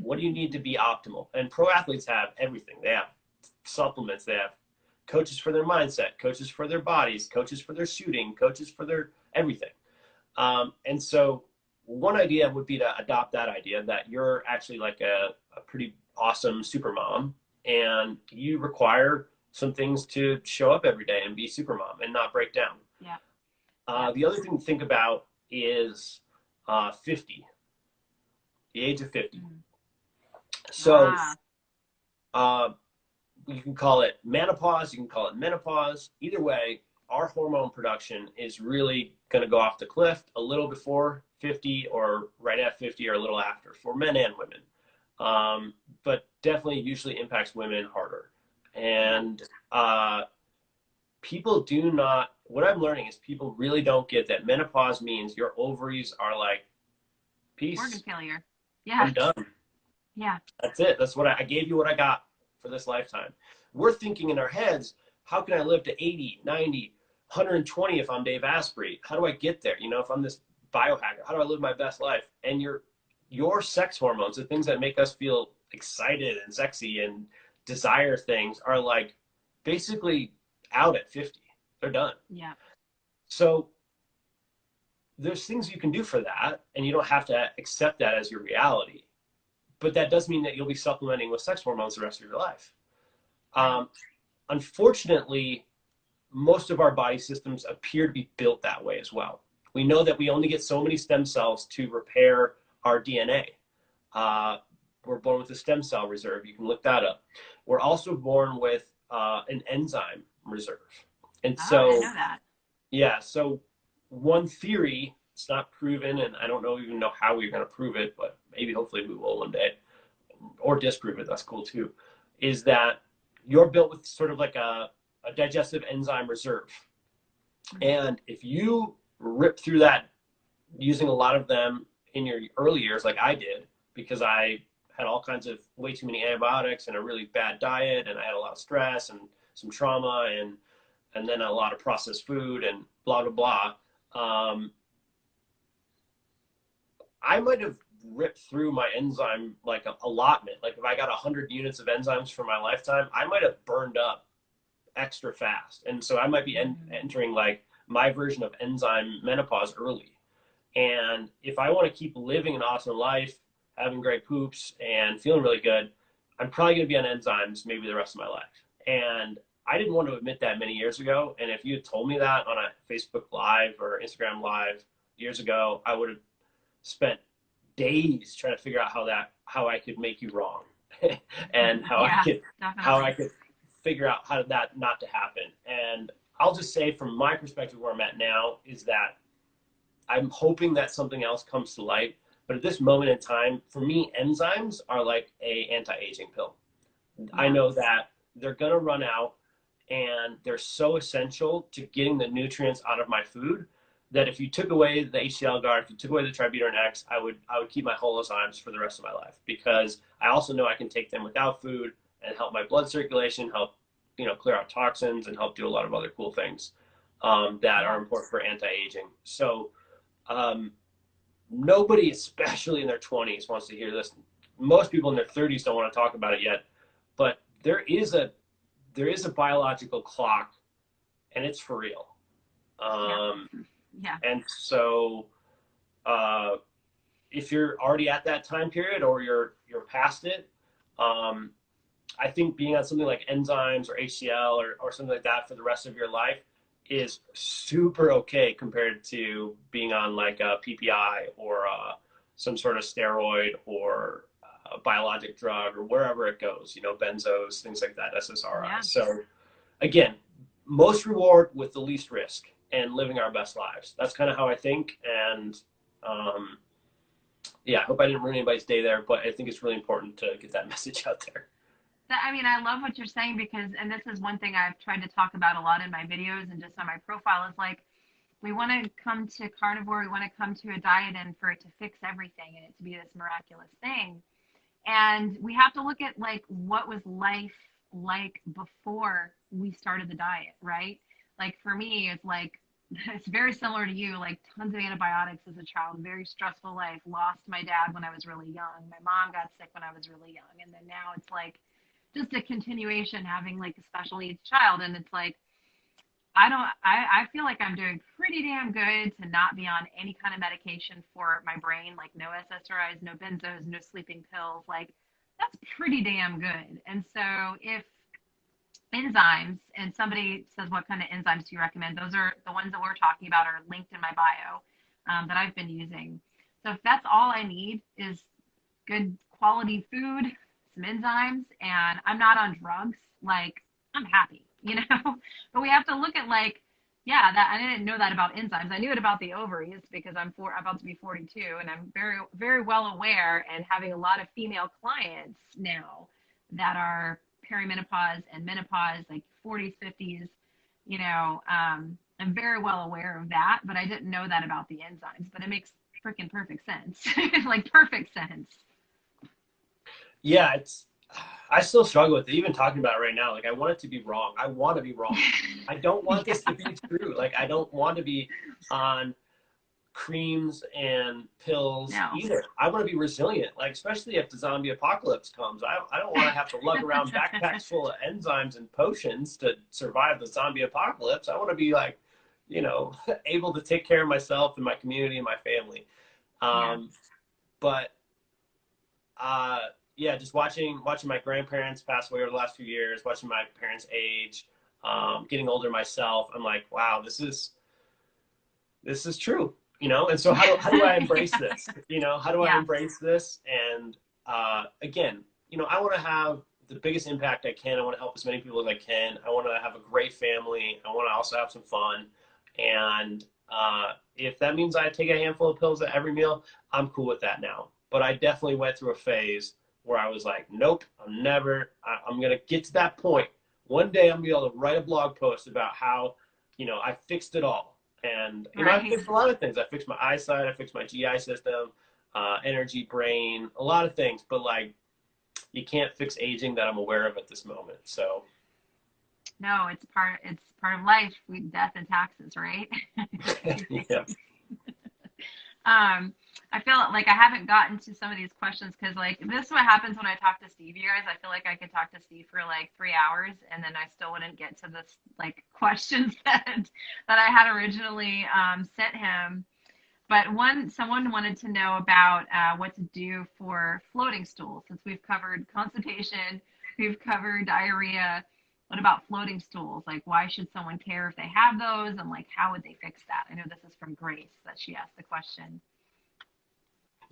What do you need to be optimal? And pro athletes have everything. They have supplements, they have coaches for their mindset, coaches for their bodies, coaches for their shooting, coaches for their everything. And so one idea would be to adopt that idea that you're actually like a pretty awesome super mom, and you require some things to show up every day and be super mom and not break down. Yeah. The other thing to think about is 50, the age of 50. So you can call it menopause, you can call it menopause. Either way, our hormone production is really going to go off the cliff a little before 50 or right at 50 or a little after for men and women. But definitely usually impacts women harder. And people do not, what I'm learning is people really don't get that menopause means your ovaries are like, peace. Organ failure. Yeah. I'm done. Yeah. That's it. That's what I gave you what I got for this lifetime. We're thinking in our heads, how can I live to 80, 90, 120 if I'm Dave Asprey? How do I get there? You know, if I'm this biohacker, how do I live my best life? And your sex hormones, the things that make us feel excited and sexy and desire things, are like basically out at 50. They're done. Yeah. So there's things you can do for that, and you don't have to accept that as your reality. But that does mean that you'll be supplementing with sex hormones the rest of your life. Unfortunately, most of our body systems appear to be built that way as well. We know that we only get so many stem cells to repair our DNA. We're born with a stem cell reserve. You can look that up. We're also born with an enzyme reserve. And so, I know that. Yeah. So one theory, it's not proven, and I don't even know how we're going to prove it, but maybe hopefully we will one day, or disprove it. That's cool too. Is that you're built with sort of like a digestive enzyme reserve. And if you rip through that using a lot of them in your early years, like I did, because I had all kinds of way too many antibiotics and a really bad diet, and I had a lot of stress and some trauma and then a lot of processed food and blah, blah, blah. I might have ripped through my enzyme like allotment. Like if I got 100 units of enzymes for my lifetime, I might have burned up extra fast. And so I might be entering like my version of enzyme menopause early. And if I want to keep living an awesome life, having great poops and feeling really good, I'm probably going to be on enzymes maybe the rest of my life. And I didn't want to admit that many years ago. And if you had told me that on a Facebook Live or Instagram Live years ago, I would have spent days trying to figure out how I could make you wrong and how I could figure out how that not to happen. And I'll just say from my perspective, where I'm at now is that I'm hoping that something else comes to light. But at this moment in time, for me, enzymes are like a anti-aging pill. Yeah. I know that they're going to run out, and they're so essential to getting the nutrients out of my food that if you took away the HCl guard, if you took away the tributyrin X, I would keep my holozymes for the rest of my life, because I also know I can take them without food and help my blood circulation, help clear out toxins, and help do a lot of other cool things that are important for anti-aging. So nobody, especially in their 20s, wants to hear this. Most people in their 30s don't want to talk about it yet, but there is a biological clock, and it's for real. Yeah. And so if you're already at that time period or you're past it, I think being on something like Enzymes or HCL or something like that for the rest of your life is super okay compared to being on like a PPI or some sort of steroid or a biologic drug or wherever it goes, you know, benzos, things like that, SSRIs. Yeah. So again, most reward with the least risk and living our best lives. That's kind of how I think. And yeah, I hope I didn't ruin anybody's day there, but I think it's really important to get that message out there. I mean, I love what you're saying because, and this is one thing I've tried to talk about a lot in my videos and just on my profile is like, we want to come to carnivore, we want to come to a diet and for it to fix everything and it to be this miraculous thing. And we have to look at like, what was life like before we started the diet, right? Like for me, it's like, it's very similar to you, like tons of antibiotics as a child, very stressful life, lost my dad when I was really young. My mom got sick when I was really young. And then now it's like, just a continuation having like a special needs child. And it's like, I feel like I'm doing pretty damn good to not be on any kind of medication for my brain, like no SSRIs, no benzos, no sleeping pills. Like that's pretty damn good. And so if enzymes and somebody says, what kind of enzymes do you recommend? Those are the ones that we're talking about are linked in my bio that I've been using. So if that's all I need is good quality food, some enzymes, and I'm not on drugs, like I'm happy, you know. But we have to look at like, yeah, that I didn't know that about enzymes. I knew it about the ovaries because I'm about to be 42, and I'm very, very well aware and having a lot of female clients now that are perimenopause and menopause, like 40s, 50s, you know. I'm very well aware of that, but I didn't know that about the enzymes. But it makes freaking perfect sense, like perfect sense. Yeah, I still struggle with it, even talking about it right now. Like, I want it to be wrong. I want to be wrong. I don't want this to be true. Like, I don't want to be on creams and pills either. I want to be resilient, like, especially if the zombie apocalypse comes. I don't want to have to lug around backpacks full of enzymes and potions to survive the zombie apocalypse. I want to be, like, you know, able to take care of myself and my community and my family. But, yeah, just watching my grandparents pass away over the last few years, watching my parents age, getting older myself, I'm like, wow, this is true, you know? And so how do I embrace this? You know, how do I embrace this? And again, you know, I want to have the biggest impact I can. I want to help as many people as I can. I want to have a great family. I want to also have some fun. And if that means I take a handful of pills at every meal, I'm cool with that now. But I definitely went through a phase where I was like, nope, I'm going to get to that point. One day I'm going to be able to write a blog post about how, you know, I fixed it all. And you know, I fixed a lot of things. I fixed my eyesight. I fixed my GI system, energy, brain, a lot of things. But like, you can't fix aging that I'm aware of at this moment. So. No, it's part of life. Death and taxes, right? Yeah. I feel like I haven't gotten to some of these questions because like this is what happens when I talk to Steve, you guys. I feel like I could talk to Steve for like 3 hours and then I still wouldn't get to this like questions that I had originally sent him. But someone wanted to know about what to do for floating stools. Since we've covered constipation, we've covered diarrhea. What about floating stools? Like, why should someone care if they have those? And like, how would they fix that? I know this is from Grace that she asked the question.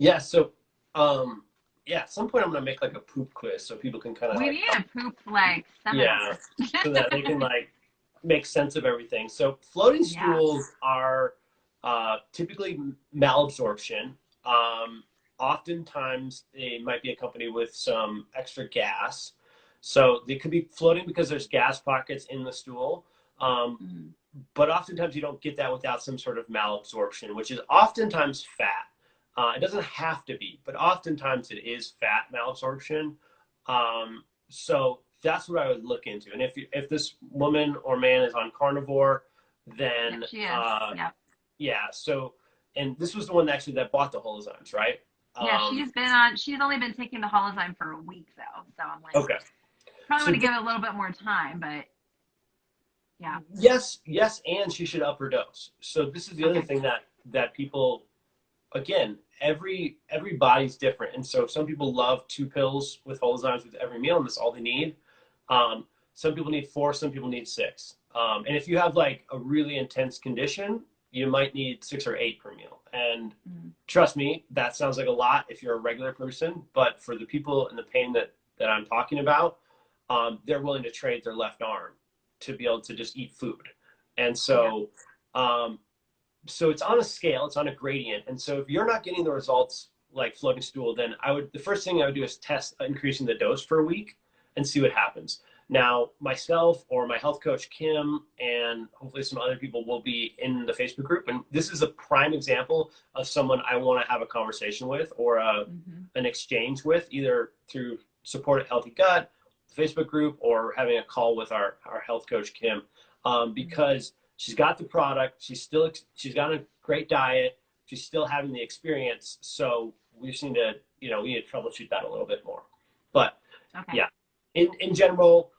Yeah. So, at some point I'm going to make like a poop quiz so people can kind of. We need a poop like seminar. Yeah. So that they can like make sense of everything. So floating stools are typically malabsorption. Oftentimes they might be accompanied with some extra gas. So they could be floating because there's gas pockets in the stool. But oftentimes you don't get that without some sort of malabsorption, which is oftentimes fat. It doesn't have to be, but oftentimes it is fat malabsorption. So that's what I would look into. And if this woman or man is on carnivore, then she is. Yeah. So, and this was the one actually that bought the Holozymes, right? Yeah, she's only been taking the Holozyme for a week though. So I'm like, okay. Probably want to give it a little bit more time, but yeah. Yes, and she should up her dose. So this is the other thing that people again, every body's different. And so some people love 2 pills with whole enzymes with every meal, and that's all they need. Some people need 4, some people need 6. And if you have like a really intense condition, you might need 6 or 8 per meal. And trust me, that sounds like a lot if you're a regular person, but for the people in the pain that I'm talking about, they're willing to trade their left arm to be able to just eat food. And so, so it's on a scale, it's on a gradient. And so if you're not getting the results like floating stool, then the first thing I would do is test increasing the dose for a week and see what happens. Now, myself or my health coach, Kim, and hopefully some other people will be in the Facebook group. And this is a prime example of someone I want to have a conversation with or an exchange with, either through Support at Healthy Gut, Facebook group, or having a call with our health coach, Kim, because she's got the product. She's got a great diet. She's still having the experience. So we just need to, we need to troubleshoot that a little bit more. But yeah, in general,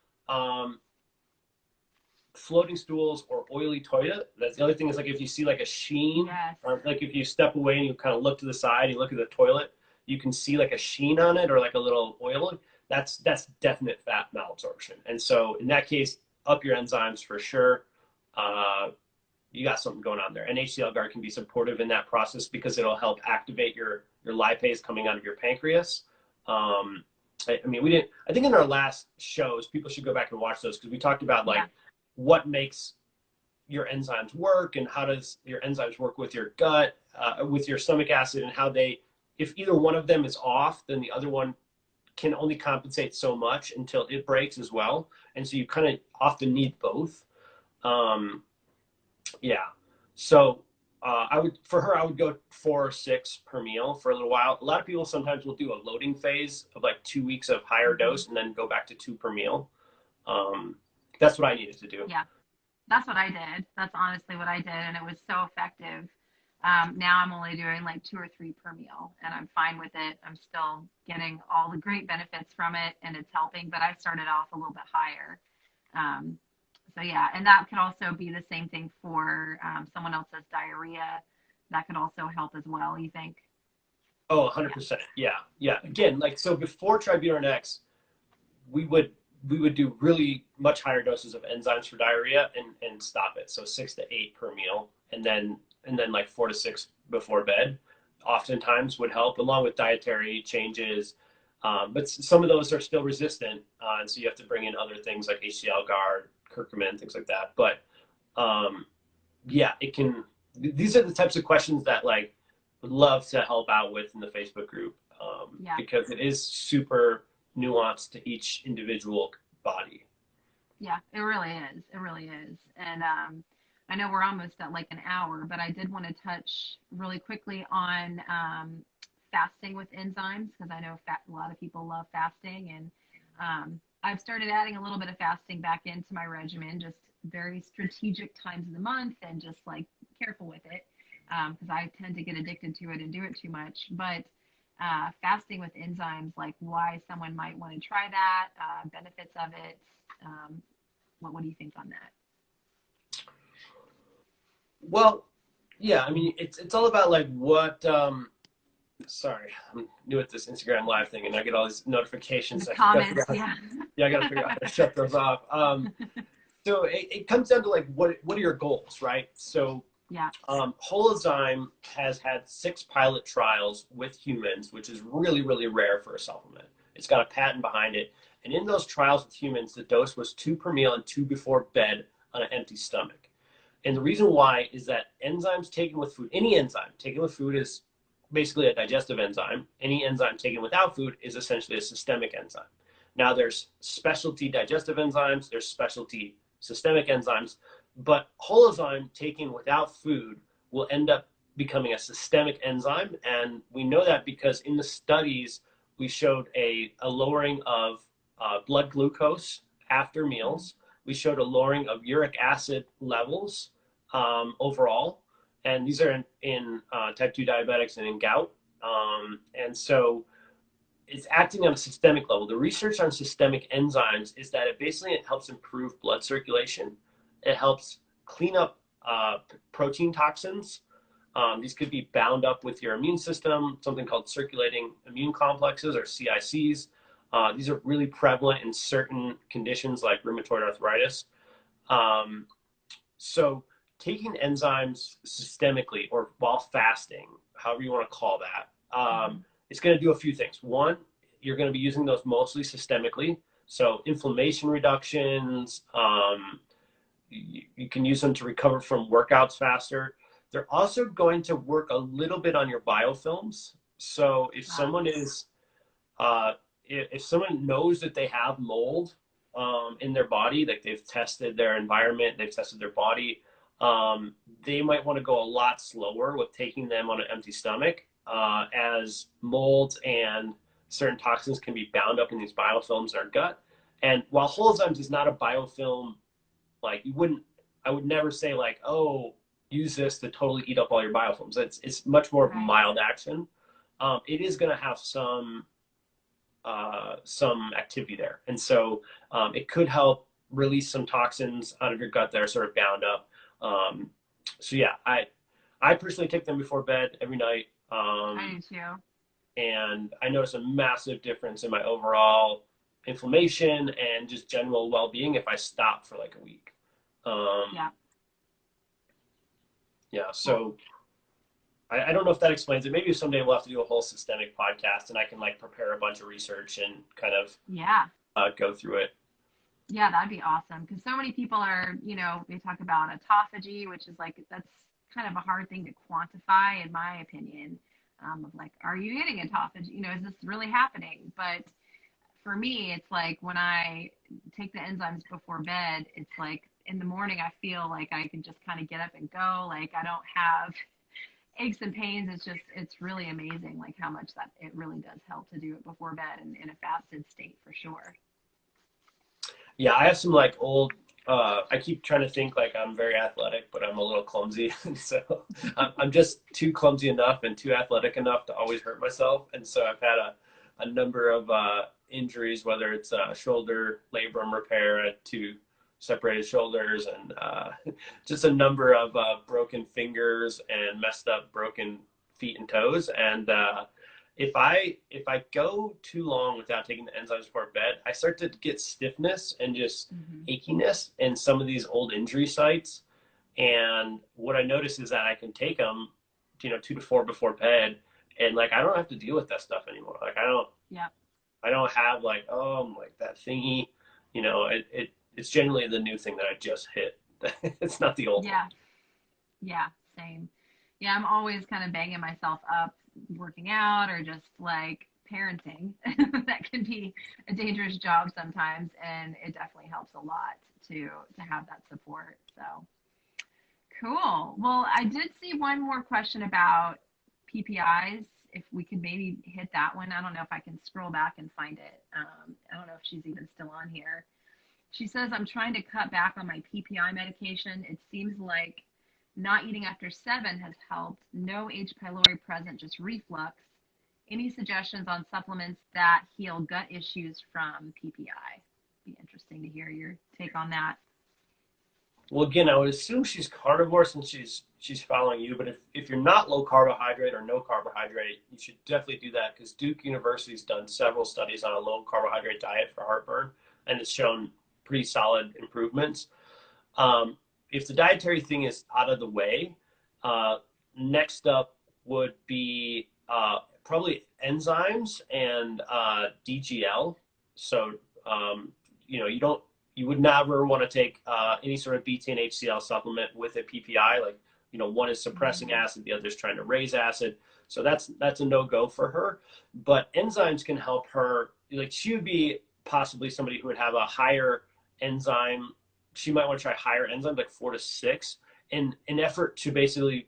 floating stools or oily toilet. That's the other thing is like if you see like a sheen, or like if you step away and you kind of look to the side, and you look at the toilet, you can see like a sheen on it or like a little oil. That's definite fat malabsorption. And so in that case, up your enzymes for sure. You got something going on there. And HCL Guard can be supportive in that process because it'll help activate your lipase coming out of your pancreas. I think in our last shows, people should go back and watch those because we talked about like what makes your enzymes work and how does your enzymes work with your gut, with your stomach acid, and how if either one of them is off, then the other one can only compensate so much until it breaks as well. And so you kind of often need both. So I would go 4 or 6 per meal for a little while. A lot of people sometimes will do a loading phase of like 2 weeks of higher dose and then go back to 2 per meal. That's what I needed to do. Yeah, that's what I did. That's honestly what I did. And it was so effective. Now I'm only doing like 2 or 3 per meal and I'm fine with it. I'm still getting all the great benefits from it and it's helping, but I started off a little bit higher. So yeah, and that could also be the same thing for someone else has diarrhea. That could also help as well, you think? Oh, 100%. Yeah. Again, like, so before Tributran X, we would do really much higher doses of enzymes for diarrhea and stop it. So 6 to 8 per meal, and then like 4 to 6 before bed oftentimes would help, along with dietary changes. But some of those are still resistant, and so you have to bring in other things like HCL Guard, curcumin, things like that. But it can. These are the types of questions that like would love to help out with in the Facebook group, because it is super nuanced to each individual body. Yeah, it really is. It really is. And I know we're almost at like an hour, but I did want to touch really quickly on fasting with enzymes, because I know a lot of people love fasting, and I've started adding a little bit of fasting back into my regimen, just very strategic times of the month and just like careful with it, because I tend to get addicted to it and do it too much. But fasting with enzymes, like why someone might want to try that, benefits of it. What do you think on that? Well, yeah, I mean, it's all about like what, sorry, I'm new at this Instagram live thing and I get all these notifications. The comments, I gotta figure out how to shut those off. So it comes down to like, what are your goals, right? So Holozyme has had 6 pilot trials with humans, which is really, really rare for a supplement. It's got a patent behind it. And in those trials with humans, the dose was 2 per meal and 2 before bed on an empty stomach. And the reason why is that enzymes taken with food, any enzyme taken with food is basically a digestive enzyme. Any enzyme taken without food is essentially a systemic enzyme. Now there's specialty digestive enzymes, there's specialty systemic enzymes, but Holozyme taken without food will end up becoming a systemic enzyme. And we know that because in the studies, we showed a lowering of blood glucose after meals. We showed a lowering of uric acid levels overall. And these are in type 2 diabetics and in gout. And so it's acting on a systemic level. The research on systemic enzymes is that it helps improve blood circulation. It helps clean up protein toxins. These could be bound up with your immune system, something called circulating immune complexes or CICs. These are really prevalent in certain conditions like rheumatoid arthritis. So taking enzymes systemically or while fasting, however you want to call that, it's going to do a few things. One, you're going to be using those mostly systemically. So inflammation reductions, you can use them to recover from workouts faster. They're also going to work a little bit on your biofilms. So if someone is, if someone knows that they have mold in their body, like they've tested their environment, they've tested their body, they might want to go a lot slower with taking them on an empty stomach, as molds and certain toxins can be bound up in these biofilms in our gut. And while whole enzymes is not a biofilm, like I would never say like, oh, use this to totally eat up all your biofilms. It's much more of a mild action. It is going to have some activity there. And so it could help release some toxins out of your gut that are sort of bound up. So yeah, I personally take them before bed every night. I do too. And I notice a massive difference in my overall inflammation and just general well-being if I stop for like a week. Yeah, so I don't know if that explains it. Maybe someday we'll have to do a whole systemic podcast and I can like prepare a bunch of research and kind of go through it. Yeah, that'd be awesome. Because so many people are, you know, they talk about autophagy, which is like, that's kind of a hard thing to quantify in my opinion. Of like, are you getting autophagy? You know, is this really happening? But for me, it's like when I take the enzymes before bed, it's like in the morning, I feel like I can just kind of get up and go. Like I don't have aches and pains. It's really amazing, like how much that it really does help to do it before bed and in a fasted state for sure. Yeah, I have some like old, I keep trying to think like I'm very athletic, but I'm a little clumsy. So I'm just too clumsy enough and too athletic enough to always hurt myself. And so I've had a number of injuries, whether it's shoulder labrum repair, two separated shoulders, and just a number of broken fingers and messed up broken feet and toes. And if I go too long without taking the enzymes before bed, I start to get stiffness and just achiness in some of these old injury sites. And what I notice is that I can take them, 2 to 4 before bed, and like I don't have to deal with that stuff anymore. Like I don't have like, oh, like that thingy, it's generally the new thing that I just hit. It's not the old one. Yeah, same. Yeah, I'm always kind of banging myself up working out or just like parenting. That can be a dangerous job sometimes, and it definitely helps a lot to have that support. So cool. Well, I did see one more question about PPIs. If we could maybe hit that one. I don't know if I can scroll back and find it. I don't know if she's even still on here. She says, I'm trying to cut back on my PPI medication. It seems like not eating after 7 has helped. No H. pylori present, just reflux. Any suggestions on supplements that heal gut issues from PPI? Be interesting to hear your take on that. Well, again, I would assume she's carnivore since she's following you. But if you're not low carbohydrate or no carbohydrate, you should definitely do that, because Duke University's done several studies on a low carbohydrate diet for heartburn, and it's shown pretty solid improvements. If the dietary thing is out of the way, next up would be probably enzymes and DGL. So you would never want to take any sort of BT and HCl supplement with a PPI. Like, one is suppressing acid, the other is trying to raise acid. So that's a no-go for her. But enzymes can help her. Like, she would be possibly somebody who would have a higher enzyme. She might want to try higher enzymes, like 4 to 6, in an effort to basically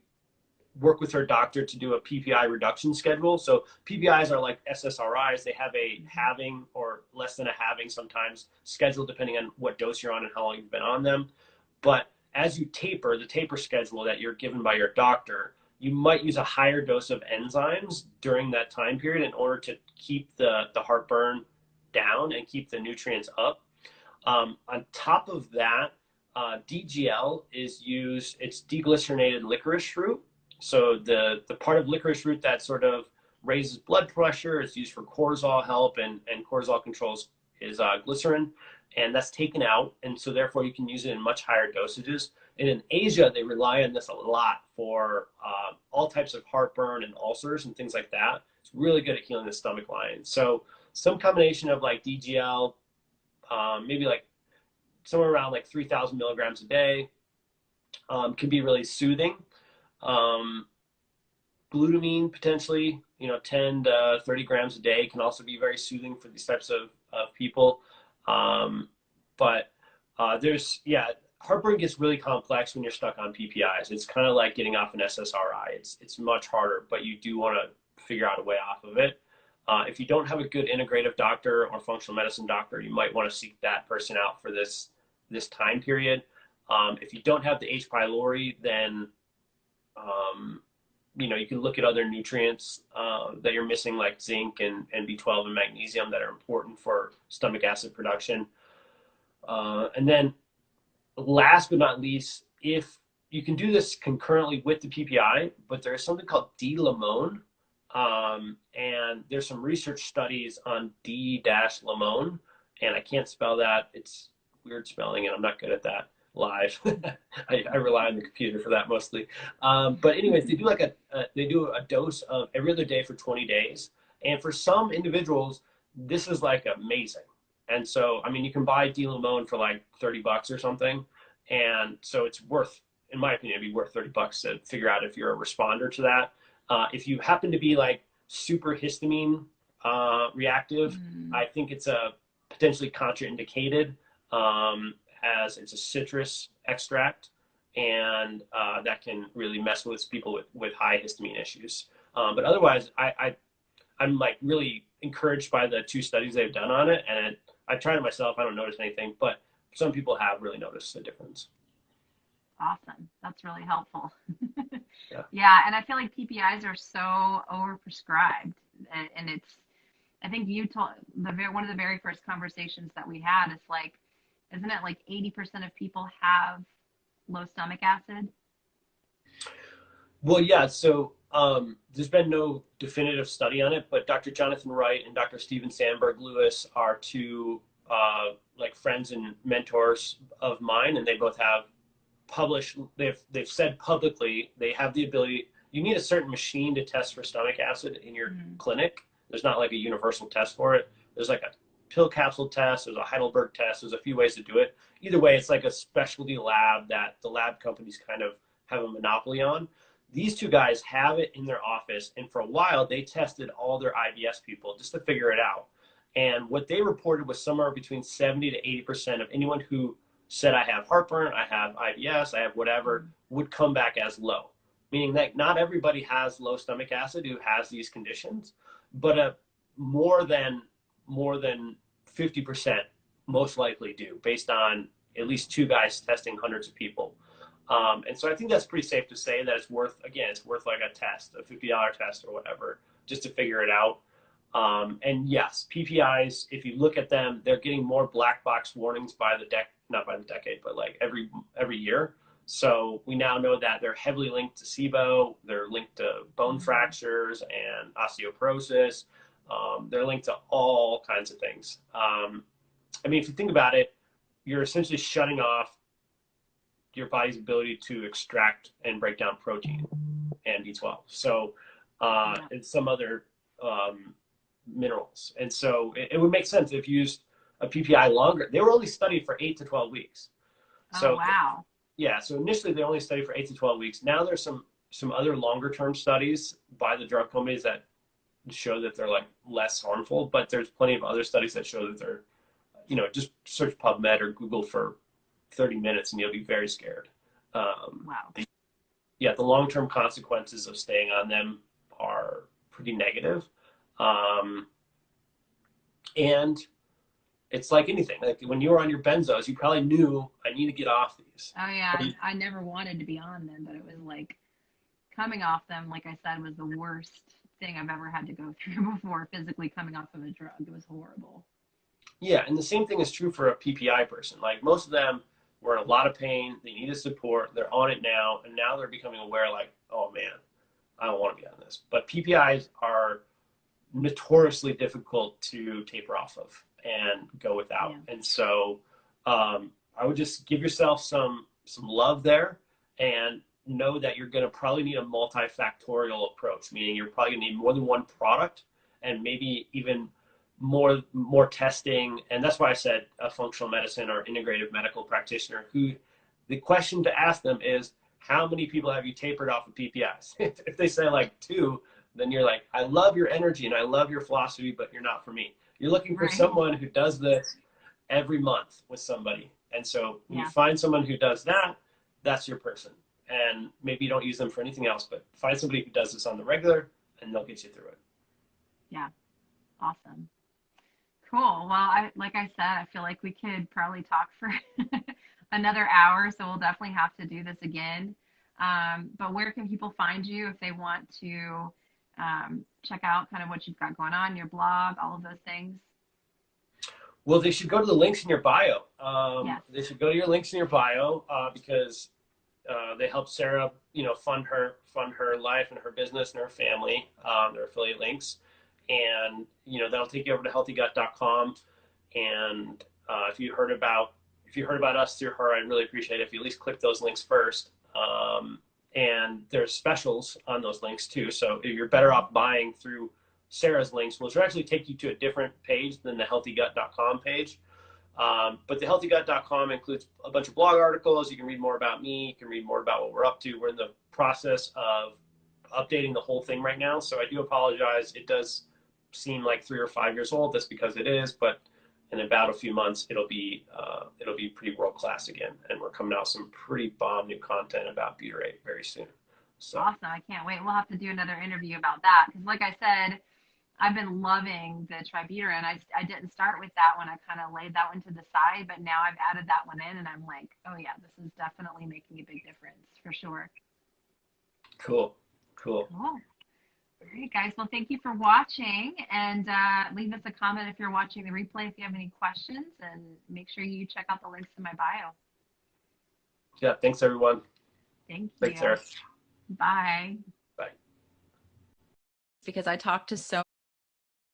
work with her doctor to do a PPI reduction schedule. So PPIs are like SSRIs. They have a halving or less than a halving sometimes schedule, depending on what dose you're on and how long you've been on them. But as you taper, the taper schedule that you're given by your doctor, you might use a higher dose of enzymes during that time period in order to keep the heartburn down and keep the nutrients up. On top of that, DGL is used, it's deglycerinated licorice fruit. So the part of licorice root that sort of raises blood pressure is used for cortisol help, and cortisol controls is glycerin, and that's taken out. And so therefore you can use it in much higher dosages. And in Asia, they rely on this a lot for all types of heartburn and ulcers and things like that. It's really good at healing the stomach lining. So some combination of like DGL, maybe like somewhere around like 3,000 milligrams a day, can be really soothing. Glutamine potentially, 10 to 30 grams a day can also be very soothing for these types of people. But heartburn gets really complex when you're stuck on PPIs. It's kind of like getting off an SSRI. It's much harder, but you do want to figure out a way off of it. If you don't have a good integrative doctor or functional medicine doctor, you might want to seek that person out for this time period. If you don't have the H. pylori, then you can look at other nutrients that you're missing, like zinc and B12 and magnesium, that are important for stomach acid production. And then last but not least, if you can do this concurrently with the PPI, but there's something called D-limone. And there's some research studies on D-limone, and I can't spell that. It's weird spelling, and I'm not good at that live. I rely on the computer for that mostly. But anyways, they do a dose of every other day for 20 days. And for some individuals, this is like amazing. And so, you can buy D-limone for like $30 or something. And so it's worth, in my opinion, it'd be worth $30 to figure out if you're a responder to that. If you happen to be like super histamine reactive, I think it's a potentially contraindicated, as it's a citrus extract, and that can really mess with people with high histamine issues. But otherwise, I'm like really encouraged by the 2 studies they've done on it, and I tried it myself. I don't notice anything, but some people have really noticed the difference. Awesome. That's really helpful. Yeah. Yeah. And I feel like PPIs are so overprescribed, and I think you told one of the very first conversations that we had, it's like, isn't it like 80% of people have low stomach acid? Well, yeah. So there's been no definitive study on it, but Dr. Jonathan Wright and Dr. Steven Sandberg Lewis are 2 like friends and mentors of mine, and they both have published. They've said publicly they have the ability. You need a certain machine to test for stomach acid in your clinic. There's not like a universal test for it. There's like a pill capsule test. There's a Heidelberg test. There's a few ways to do it. Either way, it's like a specialty lab that the lab companies kind of have a monopoly on. These 2 guys have it in their office, and for a while they tested all their IBS people just to figure it out. And what they reported was somewhere between 70 to 80% of anyone who said, I have heartburn, I have IBS, I have whatever, would come back as low. Meaning that not everybody has low stomach acid who has these conditions, but more than 50% most likely do, based on at least 2 guys testing hundreds of people. And so I think that's pretty safe to say that it's worth like a test, a $50 test or whatever, just to figure it out. And yes, PPIs, if you look at them, they're getting more black box warnings not by the decade, but like every year. So we now know that they're heavily linked to SIBO. They're linked to bone fractures and osteoporosis. They're linked to all kinds of things. If you think about it, you're essentially shutting off your body's ability to extract and break down protein and B12. So, and some other minerals. And so it would make sense if you used a PPI longer. They were only studied for 8 to 12 weeks. So, wow. Yeah. So initially they only studied for 8 to 12 weeks. Now there's some other longer term studies by the drug companies that show that they're like less harmful, but there's plenty of other studies that show that they're, just search PubMed or Google for 30 minutes and you'll be very scared. Wow. The long-term consequences of staying on them are pretty negative. And it's like anything. Like when you were on your benzos, you probably knew, I need to get off these. Oh yeah, I never wanted to be on them, but it was like coming off them, like I said, was the worst thing I've ever had to go through before, physically coming off of a drug. It was horrible. Yeah, and the same thing is true for a PPI person. Like most of them were in a lot of pain, they needed support, they're on it now, and now they're becoming aware like, oh man, I don't want to be on this. But PPIs are notoriously difficult to taper off of and go without. Yeah. And so I would just give yourself some love there, and know that you're going to probably need a multifactorial approach, meaning you're probably going to need more than one product and maybe even more testing. And that's why I said a functional medicine or integrative medical practitioner, who the question to ask them is, how many people have you tapered off of PPIs? If they say like 2, then you're like, I love your energy and I love your philosophy, but you're not for me. You're looking for someone who does this every month with somebody. And so when you find someone who does that, that's your person. And maybe you don't use them for anything else, but find somebody who does this on the regular and they'll get you through it. Yeah. Awesome. Cool. Well, like I said, I feel like we could probably talk for another hour, so we'll definitely have to do this again. But where can people find you if they want to check out kind of what you've got going on, your blog, all of those things? Well, they should go to the links in your bio. Yes. They should go to your links in your bio because they help Sarah, fund her life and her business and her family. Their affiliate links, and that'll take you over to healthygut.com. And if you heard about us through her, I'd really appreciate it if you at least click those links first. And there's specials on those links too. So you're better off buying through Sarah's links, which will actually take you to a different page than the healthygut.com page. But the healthygut.com includes a bunch of blog articles. You can read more about me. You can read more about what we're up to. We're in the process of updating the whole thing right now. So I do apologize. It does seem like 3 or 5 years old. That's because it is, but in about a few months, it'll be pretty world-class again. And we're coming out with some pretty bomb new content about butyrate very soon. So awesome. I can't wait. We'll have to do another interview about that. Because like I said, I've been loving the tributyrin. I didn't start with that one. I kind of laid that one to the side, but now I've added that one in and I'm like, oh yeah, this is definitely making a big difference for sure. Cool. All right, guys. Well, thank you for watching, and leave us a comment if you're watching the replay if you have any questions, and make sure you check out the links in my bio. Yeah. Thanks, everyone. Thank you. Thanks, Sarah. Bye. Bye. Because I talked to so